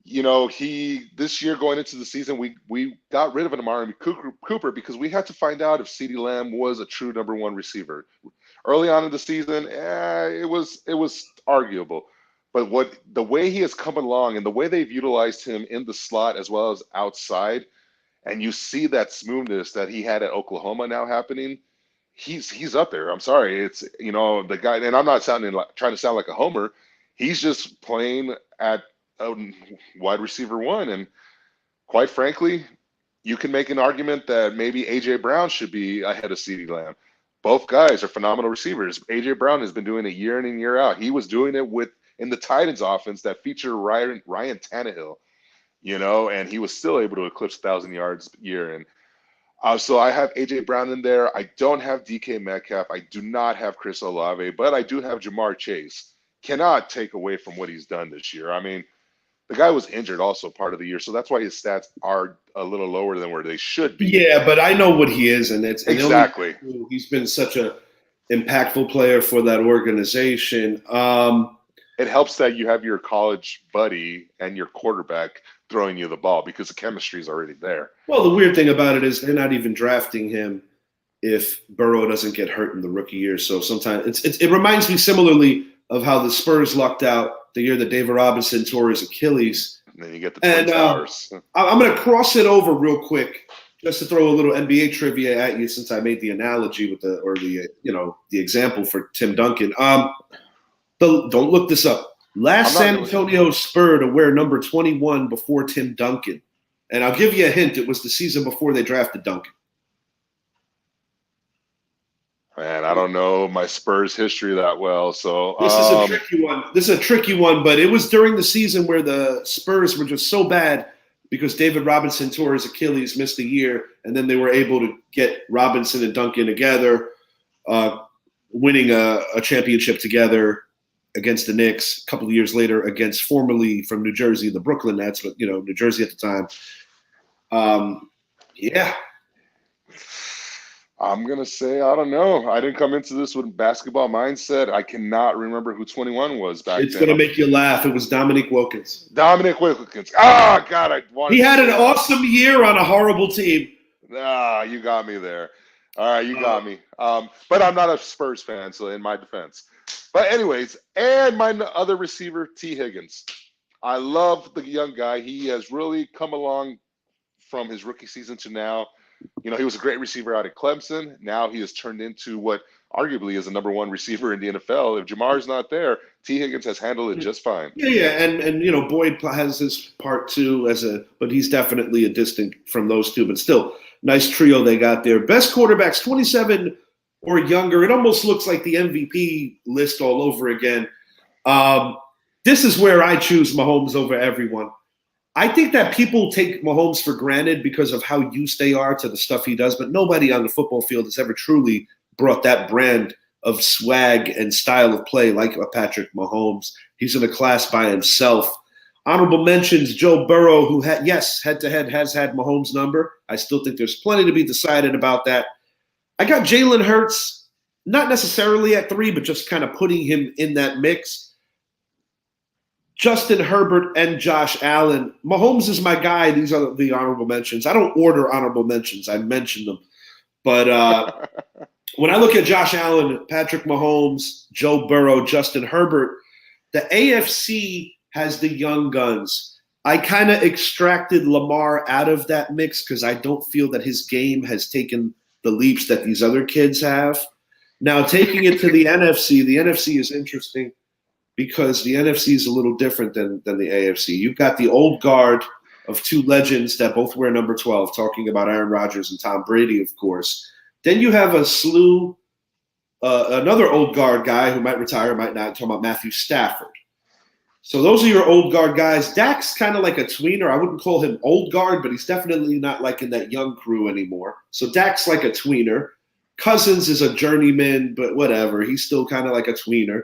He this year going into the season, we got rid of an Amari Cooper because we had to find out if CeeDee Lamb was a true number 1 receiver. Early on in the season, it was arguable. But the way he has come along and the way they've utilized him in the slot as well as outside, and you see that smoothness that he had at Oklahoma now happening, he's up there. I'm sorry, it's the guy, and I'm not trying to sound like a homer. He's just playing at wide receiver 1, and quite frankly, you can make an argument that maybe AJ Brown should be ahead of CeeDee Lamb. Both guys are phenomenal receivers. AJ Brown has been doing it year in and year out. He was doing it in the Titans offense that featured Ryan Tannehill. and he was still able to eclipse 1,000 yards a year. And so I have AJ Brown in there. I don't have DK Metcalf. I do not have Chris Olave, but I do have Jamar Chase. Cannot take away from what he's done this year. I mean, the guy was injured also part of the year, so that's why his stats are a little lower than where they should be. Yeah, but I know what he is, and exactly. He's been such a impactful player for that organization. It helps that you have your college buddy and your quarterback throwing you the ball because the chemistry is already there. Well, the weird thing about it is they're not even drafting him if Burrow doesn't get hurt in the rookie year. So sometimes it reminds me similarly of how the Spurs lucked out the year that David Robinson tore his Achilles. And then you get the Twin Towers. I'm going to cross it over real quick just to throw a little NBA trivia at you since I made the analogy with the example for Tim Duncan. Don't look this up. Last San Antonio Spur to wear number 21 before Tim Duncan. And I'll give you a hint. It was the season before they drafted Duncan. Man, I don't know my Spurs history that well. So this is a tricky one. This is a tricky one, but it was during the season where the Spurs were just so bad because David Robinson tore his Achilles, missed a year, and then they were able to get Robinson and Duncan together, winning a championship together against the Knicks a couple of years later against formerly from New Jersey, the Brooklyn Nets, but New Jersey at the time. Yeah. I'm going to say, I don't know. I didn't come into this with basketball mindset. I cannot remember who 21 was back then. It's going to make you laugh. It was Dominique Wilkins. Dominique Wilkins. Oh, God. He had an awesome year on a horrible team. You got me there. All right, you got me. But I'm not a Spurs fan, so in my defense. But anyways, and my other receiver, T. Higgins. I love the young guy. He has really come along from his rookie season to now. He was a great receiver out at Clemson. Now he has turned into what arguably is the number one receiver in the NFL. If Jamar's not there, T. Higgins has handled it just fine. Yeah, and Boyd has his part too but he's definitely a distant from those two. But still, nice trio they got there. Best quarterbacks, 27 or younger. It almost looks like the MVP list all over again. This is where I choose Mahomes over everyone. I think that people take Mahomes for granted because of how used they are to the stuff he does, but nobody on the football field has ever truly brought that brand of swag and style of play like a Patrick Mahomes. He's in a class by himself. Honorable mentions, Joe Burrow, who head-to-head has had Mahomes' number. I still think there's plenty to be decided about that. I got Jalen Hurts, not necessarily at 3, but just kind of putting him in that mix. Justin Herbert and Josh Allen. Mahomes is my guy. These are the honorable mentions. I don't order honorable mentions. I mention them. But when I look at Josh Allen, Patrick Mahomes, Joe Burrow, Justin Herbert, the AFC has the young guns. I kind of extracted Lamar out of that mix because I don't feel that his game has taken the leaps that these other kids have. Now, taking it to the NFC is interesting because the NFC is a little different than the AFC. You've got the old guard of two legends that both wear number 12, talking about Aaron Rodgers and Tom Brady, of course. Then you have a slew, another old guard guy who might retire, might not, talking about Matthew Stafford. So those are your old guard guys. Dak's kind of like a tweener. I wouldn't call him old guard, but he's definitely not like in that young crew anymore. So Dak's like a tweener. Cousins is a journeyman, but whatever. He's still kind of like a tweener.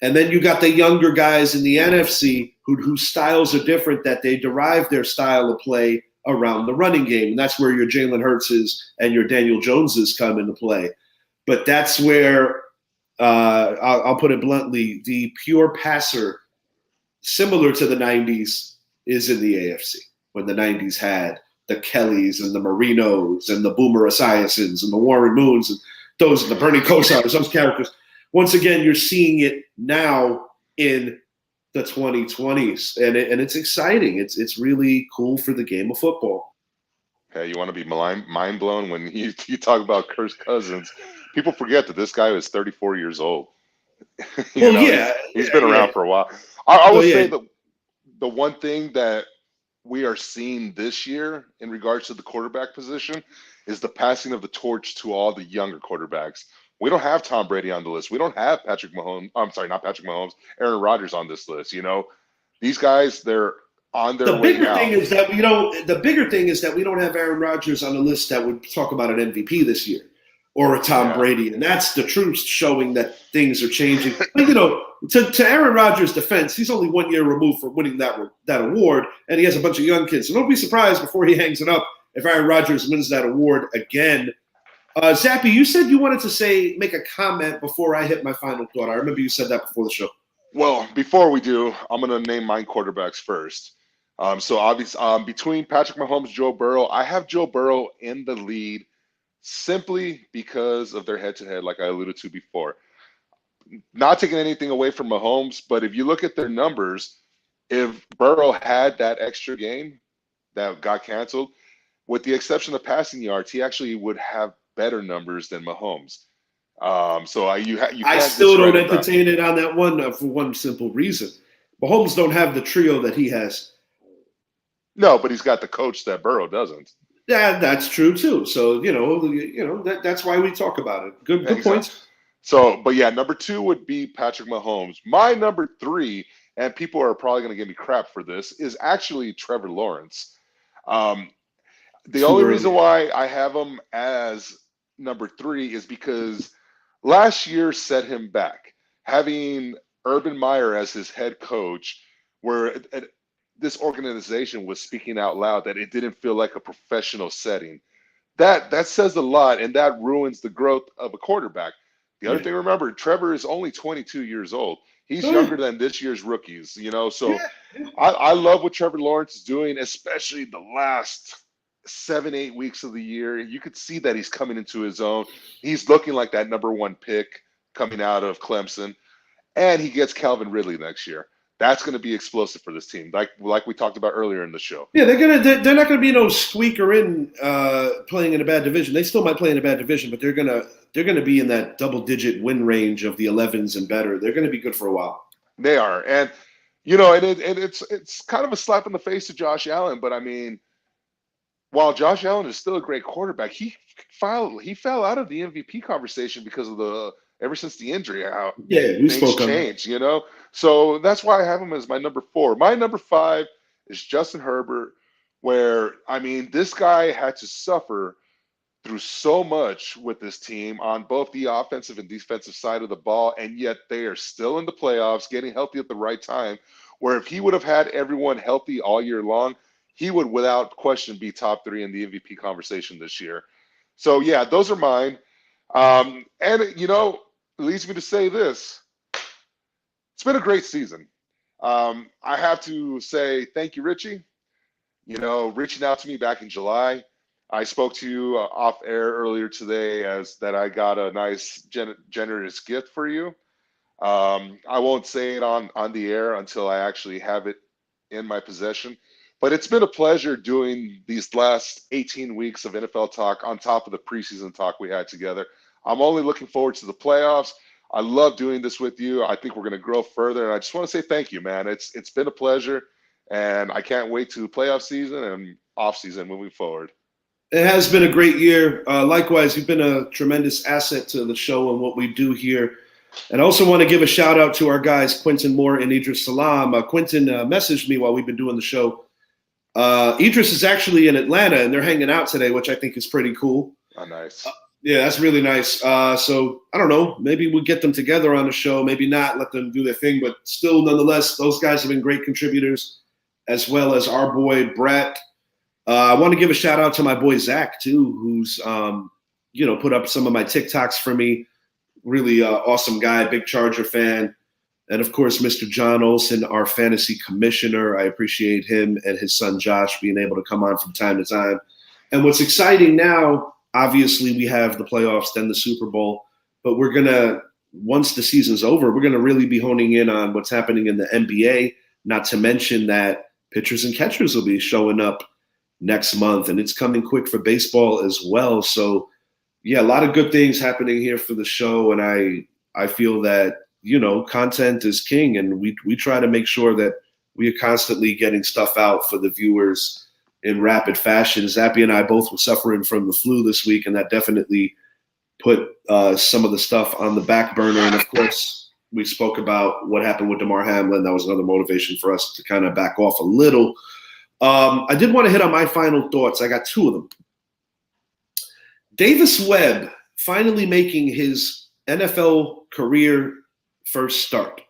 And then you got the younger guys in the NFC whose styles are different, that they derive their style of play around the running game. And that's where your Jalen Hurtses and your Daniel Joneses come into play. But that's where, I'll put it bluntly, the pure passer, similar to the 90s, is in the AFC, when the 90s had the Kellys and the Marinos and the Boomer Esiasons and the Warren Moons and the Bernie Kosars, those characters. Once again, you're seeing it now in the 2020s, and it's exciting. It's really cool for the game of football. Hey, you want to be mind blown when you talk about Kirk Cousins? People forget that this guy is 34 years old. He's been around for a while. I would say that the one thing that we are seeing this year in regards to the quarterback position is the passing of the torch to all the younger quarterbacks. We don't have Tom Brady on the list. We don't have Patrick Mahomes. I'm sorry, not Patrick Mahomes, Aaron Rodgers on this list. These guys, they're on their The way bigger out. thing is that we don't. The bigger thing is that we don't have Aaron Rodgers on the list that would talk about an MVP this year or a Tom Yeah. Brady, and that's the truth showing that things are changing. But to Aaron Rodgers' defense, he's only 1 year removed from winning that award, and he has a bunch of young kids. So don't be surprised before he hangs it up if Aaron Rodgers wins that award again. Zappy, you said you wanted to make a comment before I hit my final thought. I remember you said that before the show. Well, before we do, I'm going to name my quarterbacks first. So obviously, between Patrick Mahomes, Joe Burrow, I have Joe Burrow in the lead simply because of their head-to-head, like I alluded to before. Not taking anything away from Mahomes, but if you look at their numbers, if Burrow had that extra game that got canceled, with the exception of passing yards, he actually would have better numbers than Mahomes. You I can't still don't discredit that. entertain it on that one for one simple reason. Mahomes don't have the trio that he has. No, but he's got the coach that Burrow doesn't. Yeah, that's true too. So that's why we talk about it. Good Exactly. points. So, but yeah, number 2 would be Patrick Mahomes. My number 3, and people are probably going to give me crap for this, is actually Trevor Lawrence. The only reason why I have him as number 3 is because last year set him back. Having Urban Meyer as his head coach, where this organization was speaking out loud that it didn't feel like a professional setting. That says a lot, and that ruins the growth of a quarterback. The other thing, remember, Trevor is only 22 years old. He's younger than this year's rookies, So I love what Trevor Lawrence is doing, especially the last 7-8 weeks of the year. You could see that he's coming into his own. He's looking like that number 1 pick coming out of Clemson, and he gets Calvin Ridley next year. That's going to be explosive for this team, like we talked about earlier in the show. Yeah, they're not going to be no squeaker in playing in a bad division. They still might play in a bad division, but they're gonna be in that double-digit win range of the 11s and better. They're going to be good for a while. They are, and it's kind of a slap in the face to Josh Allen. But I mean, while Josh Allen is still a great quarterback, he fell out of the MVP conversation because of ever since the injury, how we spoke on changed, So that's why I have him as my number 4. My number 5 is Justin Herbert, where, I mean, this guy had to suffer through so much with this team on both the offensive and defensive side of the ball, and yet they are still in the playoffs, getting healthy at the right time, where if he would have had everyone healthy all year long, he would, without question, be top 3 in the MVP conversation this year. So, yeah, those are mine. And, it leads me to say this. It's been a great season. I have to say thank you, Richie. Reaching out to me back in July. I spoke to you off air earlier today as that I got a nice, generous gift for you. I won't say it on the air until I actually have it in my possession. But it's been a pleasure doing these last 18 weeks of NFL talk on top of the preseason talk we had together. I'm only looking forward to the playoffs. I love doing this with you. I think we're going to grow further. And I just want to say thank you, man. It's been a pleasure. And I can't wait to playoff season and off season moving forward. It has been a great year. Likewise, you've been a tremendous asset to the show and what we do here. And I also want to give a shout out to our guys, Quentin Moore and Idris Salam. Quentin messaged me while we've been doing the show. Idris is actually in Atlanta, and they're hanging out today, which I think is pretty cool. Oh, nice. Yeah, that's really nice. So I don't know. Maybe we'll get them together on the show. Maybe not. Let them do their thing. But still, nonetheless, those guys have been great contributors, as well as our boy, Brett. I want to give a shout out to my boy, Zach, too, who's, put up some of my TikToks for me. Really awesome guy, big Charger fan. And, of course, Mr. John Olson, our fantasy commissioner. I appreciate him and his son, Josh, being able to come on from time to time. And what's exciting now, obviously, we have the playoffs, then the Super Bowl. But we're going to, once the season's over, we're going to really be honing in on what's happening in the NBA, not to mention that pitchers and catchers will be showing up next month. And it's coming quick for baseball as well. So, yeah, a lot of good things happening here for the show. And I feel that, content is king, and we try to make sure that we are constantly getting stuff out for the viewers in rapid fashion. Zappy and I both were suffering from the flu this week, and that definitely put some of the stuff on the back burner. And of course, We spoke about what happened with DeMar Hamlin. That was another motivation for us to kind of back off a little. I did want to hit on my final thoughts. I got two of them. Davis Webb finally making his NFL career first start.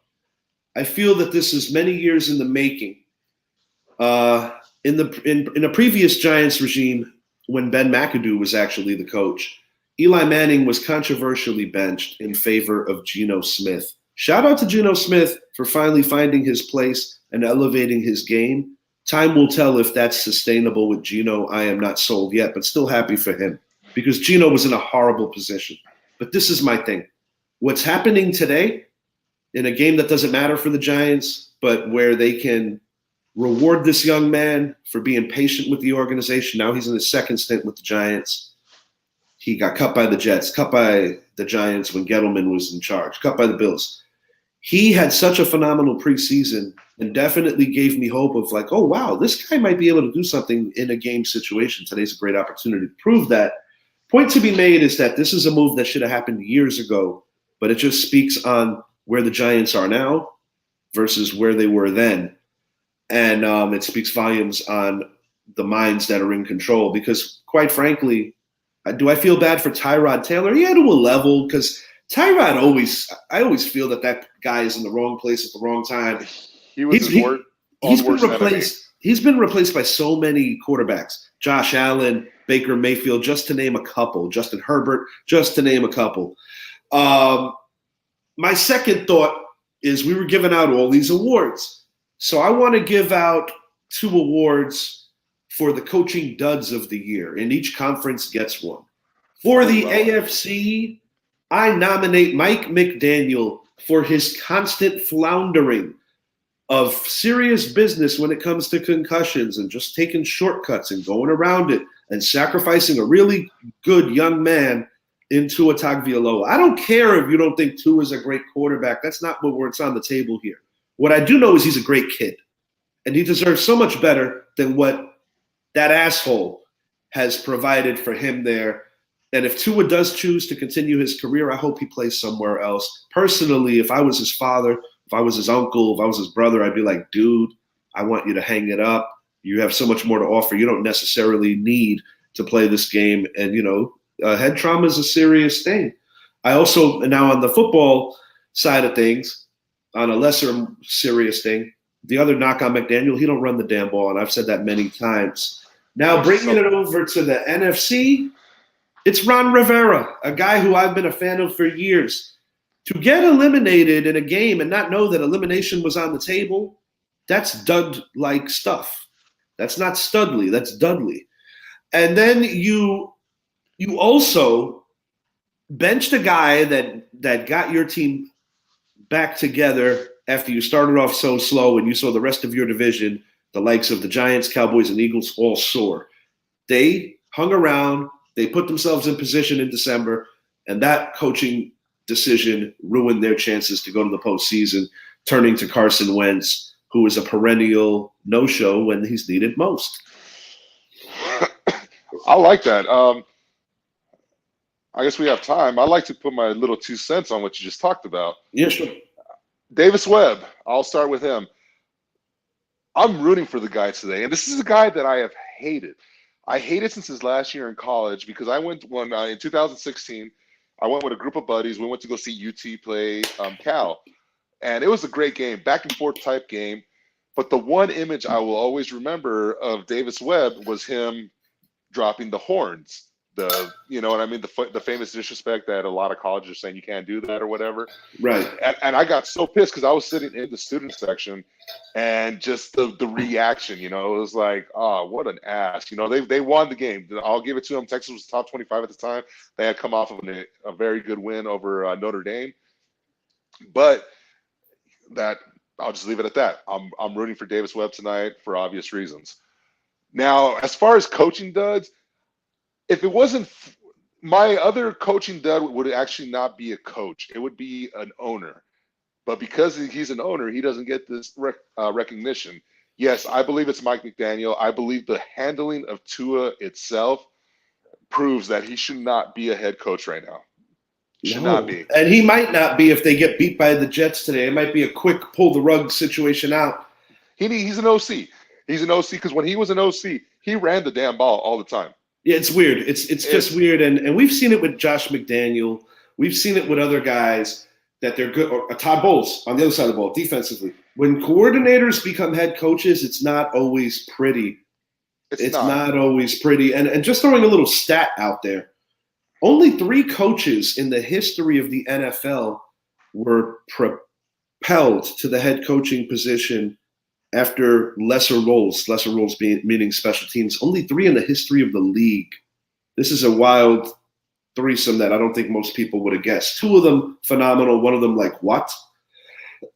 I feel that this is many years in the making. In a previous Giants regime, when Ben McAdoo was actually the coach, Eli Manning was controversially benched in favor of Geno Smith. Shout out to Geno Smith for finally finding his place and elevating his game. Time will tell if that's sustainable with Geno. I am not sold yet, but still happy for him because Geno was in a horrible position. But this is my thing. What's happening today in a game that doesn't matter for the Giants, but where they can reward this young man for being patient with the organization. Now he's in his second stint with the Giants. He got cut by the Jets, cut by the Giants when Gettleman was in charge, cut by the Bills. He had such a phenomenal preseason and definitely gave me hope of like, oh, wow, this guy might be able to do something in a game situation. Today's a great opportunity to prove that. Point to be made is that this is a move that should have happened years ago, but it just speaks on where the Giants are now versus where they were then. And it speaks volumes on the minds that are in control because, quite frankly, do I feel bad for Tyrod Taylor? Yeah, to a level, because Tyrod I always feel that guy is in the wrong place at the wrong time. He was he's been replaced. He's been replaced by so many quarterbacks: Josh Allen, Baker Mayfield, just to name a couple. Justin Herbert, just to name a couple. My second thought is we were giving out all these awards. So I want to give out 2 awards for the coaching duds of the year, and each conference gets one. For the AFC, I nominate Mike McDaniel for his constant floundering of serious business when it comes to concussions and just taking shortcuts and going around it and sacrificing a really good young man into a Tagovailoa. I don't care if you don't think Tua is a great quarterback. That's not what's on the table here. What I do know is he's a great kid, and he deserves so much better than what that asshole has provided for him there. And if Tua does choose to continue his career, I hope he plays somewhere else. Personally, if I was his father, if I was his uncle, if I was his brother, I'd be like, dude, I want you to hang it up. You have so much more to offer. You don't necessarily need to play this game. And, head trauma is a serious thing. I also, now on the football side of things, on a lesser serious thing, the other knock on McDaniel, he don't run the damn ball, and I've said that many times. Now bringing it over to the NFC, it's Ron Rivera, a guy who I've been a fan of for years. To get eliminated in a game and not know that elimination was on the table, that's Dud-like stuff. That's not Studley, that's Dudley. And then you also benched a guy that got your team back together after you started off so slow and you saw the rest of your division, the likes of the Giants, Cowboys, and Eagles all soar. They hung around, they put themselves in position in December, and that coaching decision ruined their chances to go to the postseason, turning to Carson Wentz, who is a perennial no-show when he's needed most. I like that. I guess we have time. I'd like to put my little 2 cents on what you just talked about. Yeah, sure. Davis Webb, I'll start with him. I'm rooting for the guy today, and this is a guy that I have hated. I hated since his last year in college because I went in 2016. I went with a group of buddies. We went to go see UT play Cal, and it was a great game, back and forth type game. But the one image I will always remember of Davis Webb was him dropping the horns. You know what I mean? The famous disrespect that a lot of colleges are saying you can't do that or whatever. Right. And I got so pissed because I was sitting in the student section, and just the reaction, it was like, oh, what an ass. They won the game. I'll give it to them. Texas was top 25 at the time. They had come off of a very good win over Notre Dame. But I'll just leave it at that. I'm rooting for Davis Webb tonight for obvious reasons. Now, as far as coaching duds, if it wasn't my other coaching dud would actually not be a coach. It would be an owner. But because he's an owner, he doesn't get this recognition. Yes, I believe it's Mike McDaniel. I believe the handling of Tua itself proves that he should not be a head coach right now. Should not No. be. And he might not be if they get beat by the Jets today. It might be a quick pull the rug situation out. He's an OC. He's an OC because when he was an OC, he ran the damn ball all the time. Yeah, it's weird. It's just weird. And we've seen it with Josh McDaniel. We've seen it with other guys that they're good. Or Todd Bowles on the other side of the ball, defensively. When coordinators become head coaches, it's not always pretty. It's not always pretty. And just throwing a little stat out there, only 3 coaches in the history of the NFL were propelled to the head coaching position after lesser roles meaning special teams. Only 3 in the history of the league. This is a wild threesome that I don't think most people would have guessed. 2 of them phenomenal. One of them like, what?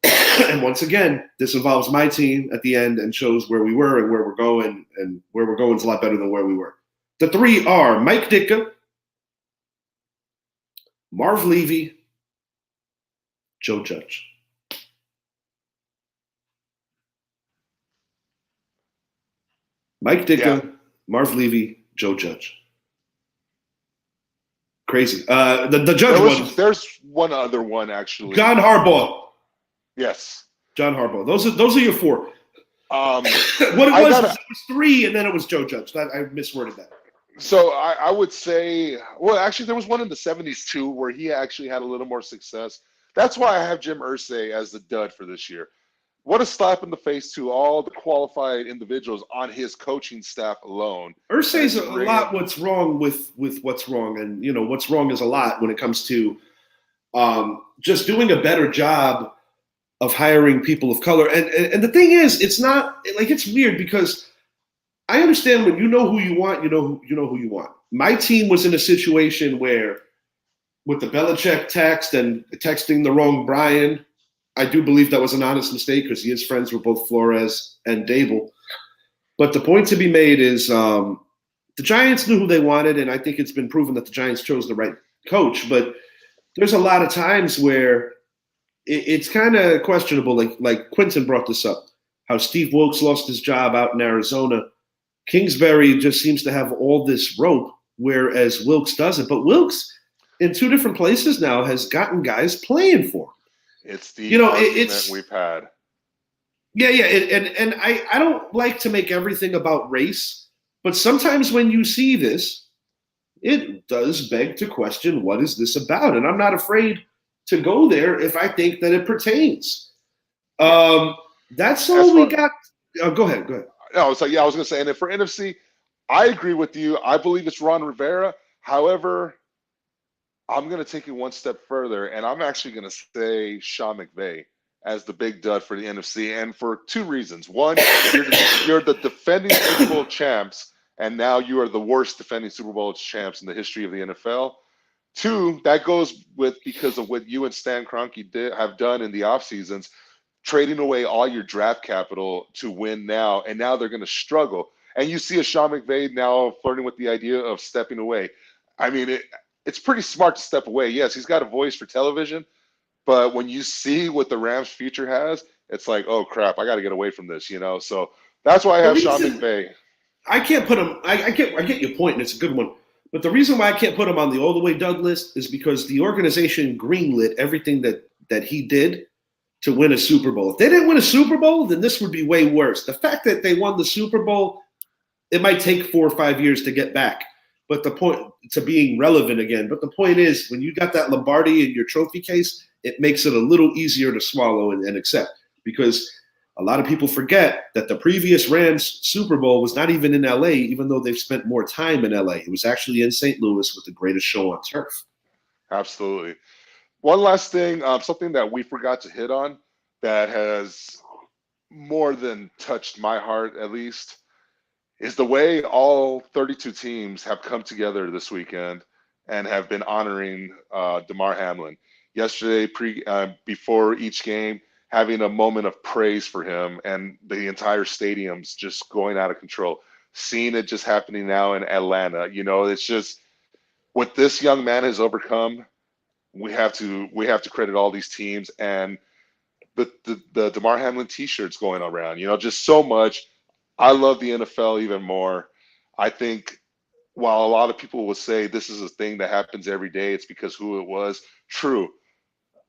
And once again, this involves my team at the end and shows where we were and where we're going. And where we're going is a lot better than where we were. The 3 are Mike Ditka, Marv Levy, Joe Judge. Mike Ditka, Marv Levy, Joe Judge. Crazy. The Judge one. There's one other one actually. John Harbaugh. Yes. John Harbaugh. Those are your 4. What it was 3, and then it was Joe Judge. I misworded that. So I would say, well, actually, there was one in the 70s too where he actually had a little more success. That's why I have Jim Irsay as the dud for this year. What a slap in the face to all the qualified individuals on his coaching staff alone. Irsay's a lot what's wrong with what's wrong. And, you know, what's wrong is a lot when it comes to just doing a better job of hiring people of color. And the thing is, it's not like, it's weird because I understand when you know who you want, you know who you want. My team was in a situation where with the Belichick text and texting the wrong Brian, I do believe that was an honest mistake because his friends were both Flores and Dable. But the point to be made is the Giants knew who they wanted, and I think it's been proven that the Giants chose the right coach. But there's a lot of times where it's kind of questionable. Like Quinton brought this up, how Steve Wilkes lost his job out in Arizona. Kingsbury just seems to have all this rope, whereas Wilkes doesn't. But Wilkes, in 2 different places now, has gotten guys playing for him. It's the argument we've had. Yeah, and I don't like to make everything about race, but sometimes when you see this, it does beg to question, what is this about? And I'm not afraid to go there if I think that it pertains. That's all we got. Go ahead. No, I was going to say, and for NFC, I agree with you. I believe it's Ron Rivera. However, I'm going to take it one step further, and I'm actually going to say Sean McVay as the big dud for the NFC, and for 2 reasons. One, you're the defending Super Bowl champs, and now you are the worst defending Super Bowl champs in the history of the NFL. 2, that goes because of what you and Stan Kroenke have done in the off seasons, trading away all your draft capital to win now, and now they're going to struggle. And you see a Sean McVay now flirting with the idea of stepping away. I mean, it's pretty smart to step away. Yes, he's got a voice for television, but when you see what the Rams' future has, it's like, oh crap, I got to get away from this, you know. So that's why I have Sean McVay. I can't put him. I get your point, and it's a good one. But the reason why I can't put him on the all the way dud list is because the organization greenlit everything that he did to win a Super Bowl. If they didn't win a Super Bowl, then this would be way worse. The fact that they won the Super Bowl, it might take 4 or 5 years to get back. But the point to being relevant again. But the point is, when you got that Lombardi in your trophy case, it makes it a little easier to swallow and accept. Because a lot of people forget that the previous Rams Super Bowl was not even in LA, even though they've spent more time in LA. It was actually in St. Louis with the greatest show on turf. Absolutely. One last thing, something that we forgot to hit on that has more than touched my heart, at least, is the way all 32 teams have come together this weekend and have been honoring Damar Hamlin. Yesterday, before each game, having a moment of praise for him, and the entire stadium's just going out of control. Seeing it just happening now in Atlanta, you know, it's just what this young man has overcome. We have to credit all these teams and the Damar Hamlin T-shirts going around. You know, just so much. I love the NFL even more. I think while a lot of people will say this is a thing that happens every day, it's because who it was. True,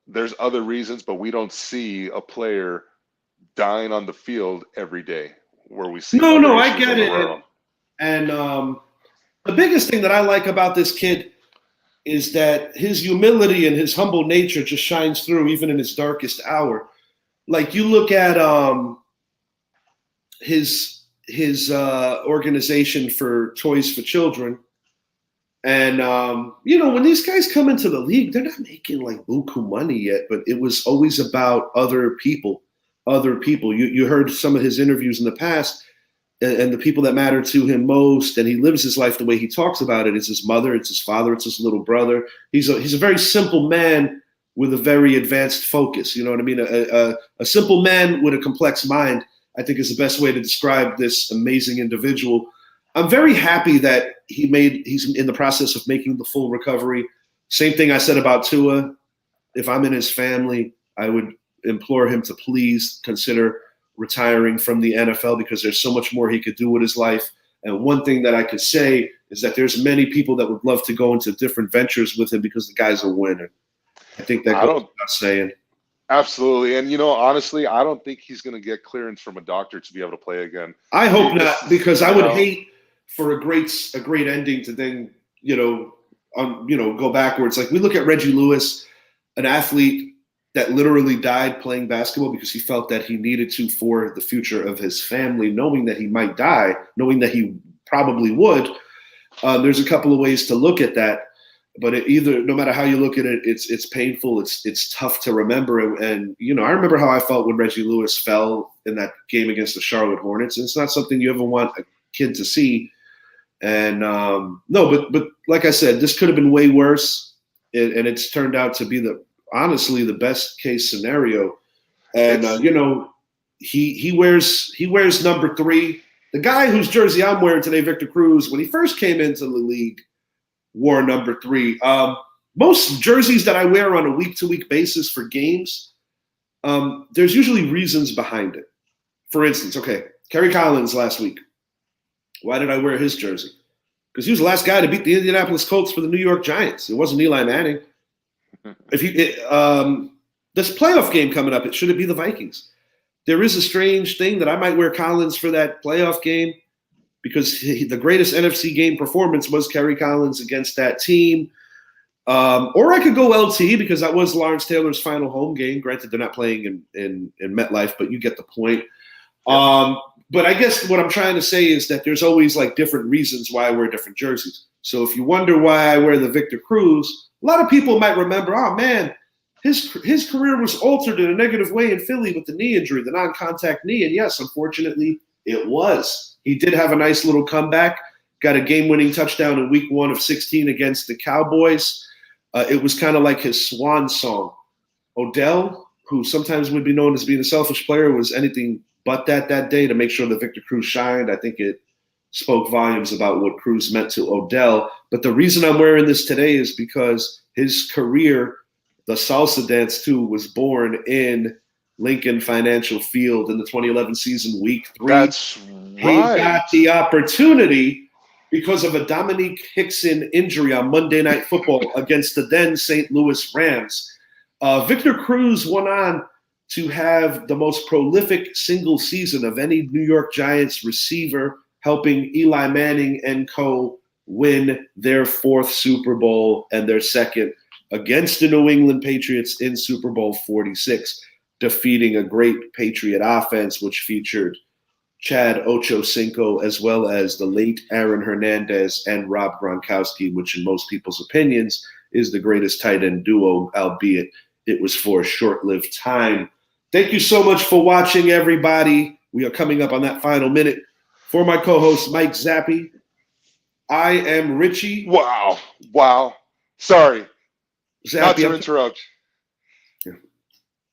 there's other reasons, but we don't see a player dying on the field every day where we see No, other no, I issues get on the it. railroad. And the biggest thing that I like about this kid is that his humility and his humble nature just shines through even in his darkest hour. Like you look at his organization for Toys for Children, and when these guys come into the league, they're not making like buku money yet, but it was always about other people. Other people. You heard some of his interviews in the past, and the people that matter to him most, and he lives his life the way he talks about it. It's his mother, it's his father, it's his little brother. He's a very simple man with a very advanced focus. You know what I mean? A simple man with a complex mind, I think, is the best way to describe this amazing individual. I'm very happy that he's in the process of making the full recovery. Same thing I said about Tua. If I'm in his family, I would implore him to please consider retiring from the NFL because there's so much more he could do with his life. And one thing that I could say is that there's many people that would love to go into different ventures with him because the guy's a winner. I think that goes without saying. Absolutely. And, honestly, I don't think he's going to get clearance from a doctor to be able to play again. I hope not, because I would hate for a great ending to then, go backwards. Like we look at Reggie Lewis, an athlete that literally died playing basketball because he felt that he needed to for the future of his family, knowing that he might die, knowing that he probably would. There's a couple of ways to look at that, but no matter how you look at it, it's painful. It's tough to remember. And I remember how I felt when Reggie Lewis fell in that game against the Charlotte Hornets. And it's not something you ever want a kid to see. And but like I said, this could have been way worse, and it's turned out to be honestly the best case scenario. And he wears number 3. The guy whose jersey I'm wearing today, Victor Cruz, when he first came into the league, wore number 3. Most jerseys that I wear on a week-to-week basis for games, there's usually reasons behind it. For instance, Kerry Collins last week. Why did I wear his jersey? Because he was the last guy to beat the Indianapolis Colts for the New York Giants. It wasn't Eli Manning. This playoff game coming up, should it be the Vikings? There is a strange thing that I might wear Collins for that playoff game because the greatest NFC game performance was Kerry Collins against that team. Or I could go LT because that was Lawrence Taylor's final home game. Granted, they're not playing in MetLife, but you get the point. But I guess what I'm trying to say is that there's always like different reasons why I wear different jerseys. So if you wonder why I wear the Victor Cruz, a lot of people might remember, oh man, his career was altered in a negative way in Philly with the knee injury, the non-contact knee. And yes, unfortunately, it was. He did have a nice little comeback, got a game-winning touchdown in week 1 of 16 against the Cowboys. It was kind of like his swan song. Odell, who sometimes would be known as being a selfish player, was anything but that day to make sure that Victor Cruz shined. I think it spoke volumes about what Cruz meant to Odell. But the reason I'm wearing this today is because his career, the salsa dance too, was born in Lincoln Financial Field in the 2011 season, week 3. That's right. He got the opportunity because of a Dominique Hickson injury on Monday Night Football against the then St. Louis Rams. Victor Cruz went on to have the most prolific single season of any New York Giants receiver, helping Eli Manning and co. win their 4th Super Bowl and their 2nd against the New England Patriots in Super Bowl 46, defeating a great Patriot offense, which featured Chad Ochocinco as well as the late Aaron Hernandez and Rob Gronkowski, which in most people's opinions is the greatest tight end duo, albeit it was for a short-lived time. Thank you so much for watching, everybody. We are coming up on that final minute. For my co-host, Mike Zappy, I am Richie. Wow. Sorry. Zappy, Not to interrupt. Yeah.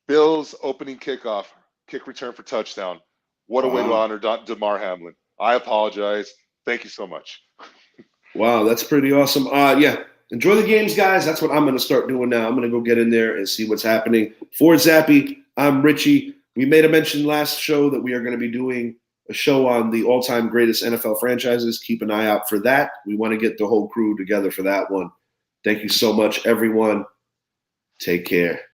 Bills opening kickoff, kick return for touchdown. What a way to honor DeMar Hamlin. I apologize. Thank you so much. Wow, that's pretty awesome. Enjoy the games, guys. That's what I'm going to start doing now. I'm going to go get in there and see what's happening. For Zappy, I'm Richie. We made a mention last show that we are going to be doing a show on the all-time greatest NFL franchises. Keep an eye out for that. We want to get the whole crew together for that one. Thank you so much, everyone. Take care.